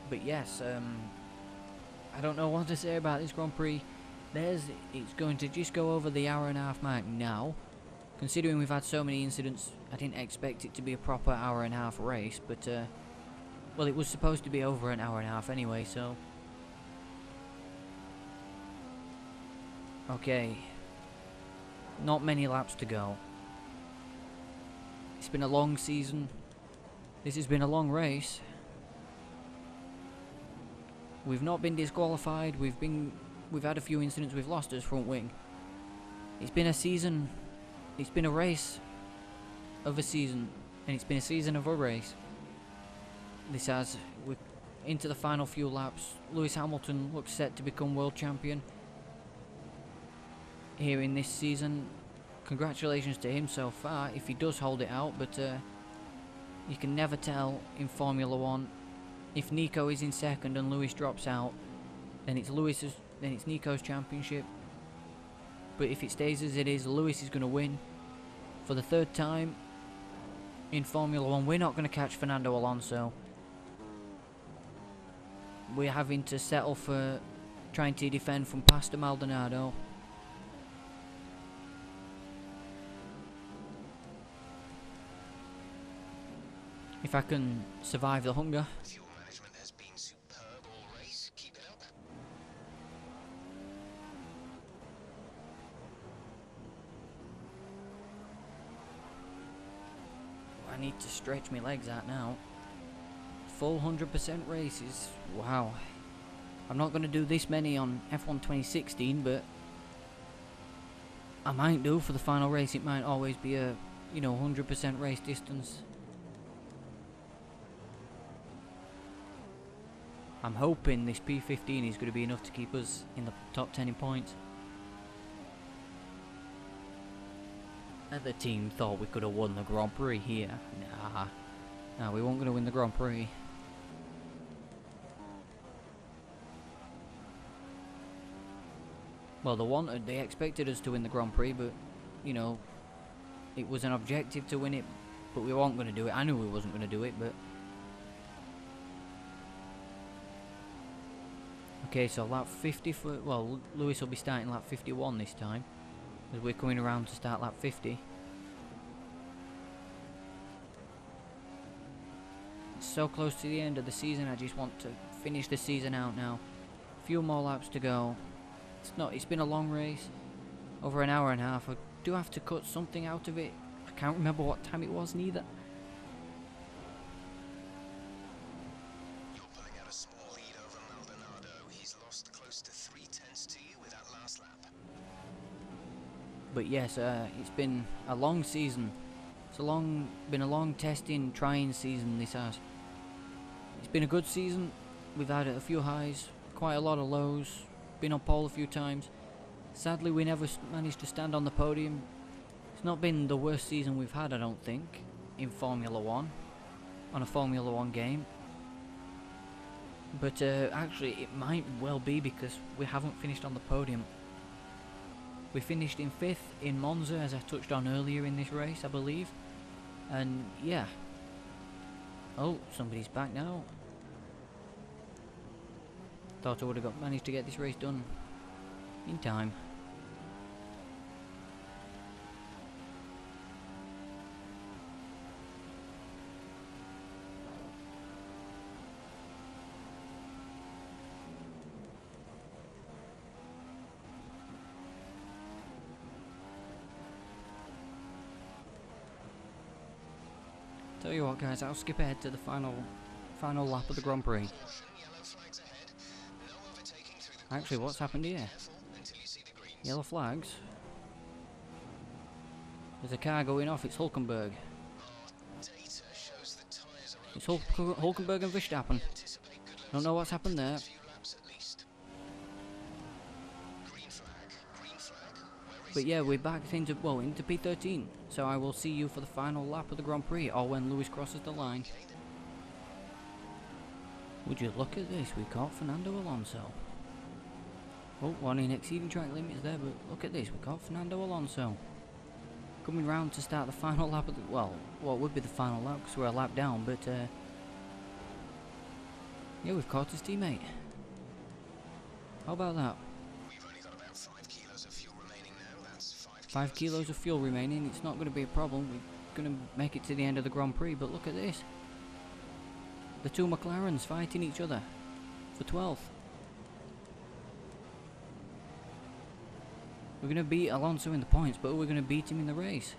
But yes, I don't know what to say about this Grand Prix. It's going to just go over the hour-and-a-half mark now. Considering we've had so many incidents, I didn't expect it to be a proper hour-and-a-half race, but, well, it was supposed to be over an hour-and-a-half anyway, so... Okay. Not many laps to go. It's been a long season. This has been a long race. We've not been disqualified, we've had a few incidents, we've lost as front wing. It's been a season, it's been a race of a season, and it's been a season of a race. We're into the final few laps. Lewis Hamilton looks set to become world champion here in this season. Congratulations to him so far, if he does hold it out, but you can never tell in Formula 1. If Nico is in second and Lewis drops out, then it's Nico's championship. But if it stays as it is, Lewis is going to win for the third time in Formula 1. We're not going to catch Fernando Alonso. We're having to settle for trying to defend from Pastor Maldonado. If I can survive the hunger. Fuel management has been superb all race. Keep it up. I need to stretch my legs out now. Full 100% races. Wow. I'm not going to do this many on F1 2016, but I might do for the final race. It might always be a, 100% race distance. I'm hoping this P15 is going to be enough to keep us in the top 10 in points. And the team thought we could have won the Grand Prix here. Nah, we weren't going to win the Grand Prix. Well, they expected us to win the Grand Prix, but, it was an objective to win it, but we weren't going to do it. I knew we wasn't going to do it, but... Okay, so lap 50 well, Lewis will be starting lap 51 this time, as we're coming around to start lap 50. It's so close to the end of the season, I just want to finish the season out now. A few more laps to go. It's been a long race, over an hour and a half. I do have to cut something out of it. I can't remember what time it was neither. But yes, it's been a long season. Been a long testing, trying season. This has. It's been a good season. We've had a few highs, quite a lot of lows. Been on pole a few times. Sadly, we never managed to stand on the podium. It's not been the worst season we've had, I don't think, in Formula 1, on a Formula 1 game. But actually, it might well be because we haven't finished on the podium. We finished in 5th in Monza, as I touched on earlier in this race, I believe. And yeah. Oh, somebody's back now. Thought I would have managed to get this race done in time. Tell you what, guys, I'll skip ahead to the final lap of the Grand Prix. Actually, what's happened here? Yellow flags? There's a car going off, it's Hulkenberg. It's Hulkenberg and Verstappen. Don't know what's happened there. But yeah, we're back into P13. So I will see you for the final lap of the Grand Prix, or when Lewis crosses the line. Would you look at this? We caught Fernando Alonso. Oh, warning, exceeding track limits there, but look at this. We caught Fernando Alonso. Coming round to start the final lap of the... Well, what would be the final lap, because we're a lap down, but... yeah, we've caught his teammate. How about that? We've only got about 5 kilos of fuel remaining now. That's 5 kilos of fuel remaining. It's not going to be a problem. We're going to make it to the end of the Grand Prix, but look at this. The two McLarens fighting each other for 12th. We're going to beat Alonso in the points, but we're going to beat him in the race.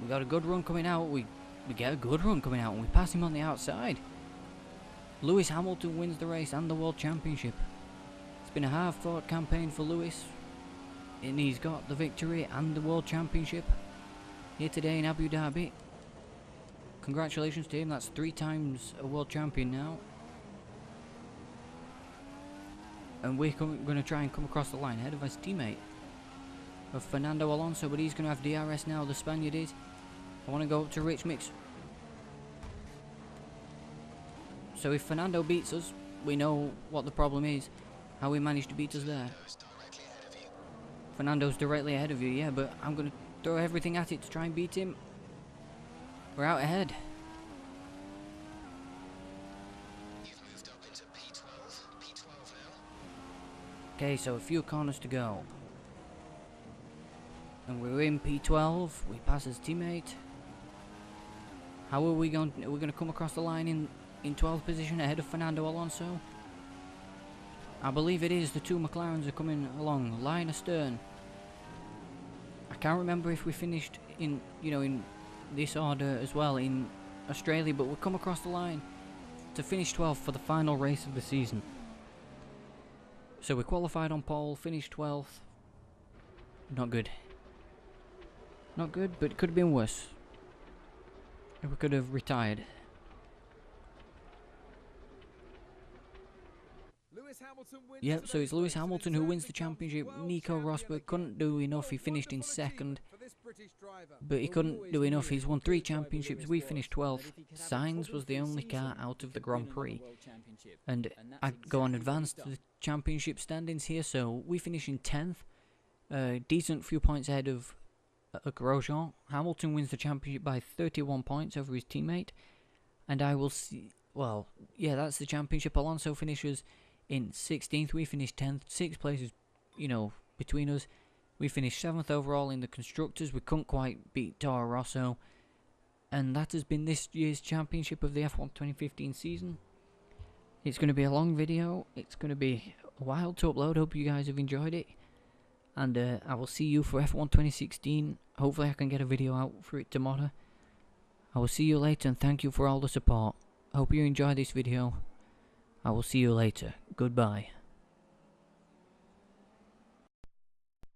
We got a good run coming out. We get a good run coming out, and we pass him on the outside. Lewis Hamilton wins the race and the World Championship. It's been a hard-fought campaign for Lewis, and he's got the victory and the World Championship here today in Abu Dhabi. Congratulations to him. That's 3 times a World Champion now. And we're going to try and come across the line ahead of his teammate, of Fernando Alonso, but he's going to have DRS now, the Spaniard is. I want to go up to Rich Mix. So if Fernando beats us, we know what the problem is, how he managed to beat us there. Fernando's directly ahead of you, yeah, but I'm going to throw everything at it to try and beat him. We're out ahead. You've moved up into P12 now. Okay, so a few corners to go. And we're in P12. We pass his teammate. How are we going? We're going to come across the line in 12th position ahead of Fernando Alonso. I believe it is. The two McLarens are coming along, line astern. I can't remember if we finished in this order as well in Australia, but we'll come across the line to finish 12th for the final race of the season. So we qualified on pole, finished 12th. Not good. Not good, but it could have been worse. We could have retired. Yep, so it's Lewis Hamilton who wins the championship. Nico Rosberg couldn't do enough. He finished in 2nd, but he couldn't do enough. He's won 3 championships. We finished 12th. Sainz was the only car out of the Grand Prix. And I go on advance to the championship standings here. So we finish in 10th. Decent few points ahead of Grosjean. Hamilton wins the championship by 31 points over his teammate. And I will see... Well, yeah, that's the championship. Alonso finishes in 16th, we finished 10th, 6 places, between us. We finished 7th overall in the Constructors. We couldn't quite beat Toro Rosso. And that has been this year's championship of the F1 2015 season. It's going to be a long video. It's going to be a while to upload. Hope you guys have enjoyed it. And I will see you for F1 2016. Hopefully I can get a video out for it tomorrow. I will see you later, and thank you for all the support. Hope you enjoy this video. I will see you later. Goodbye.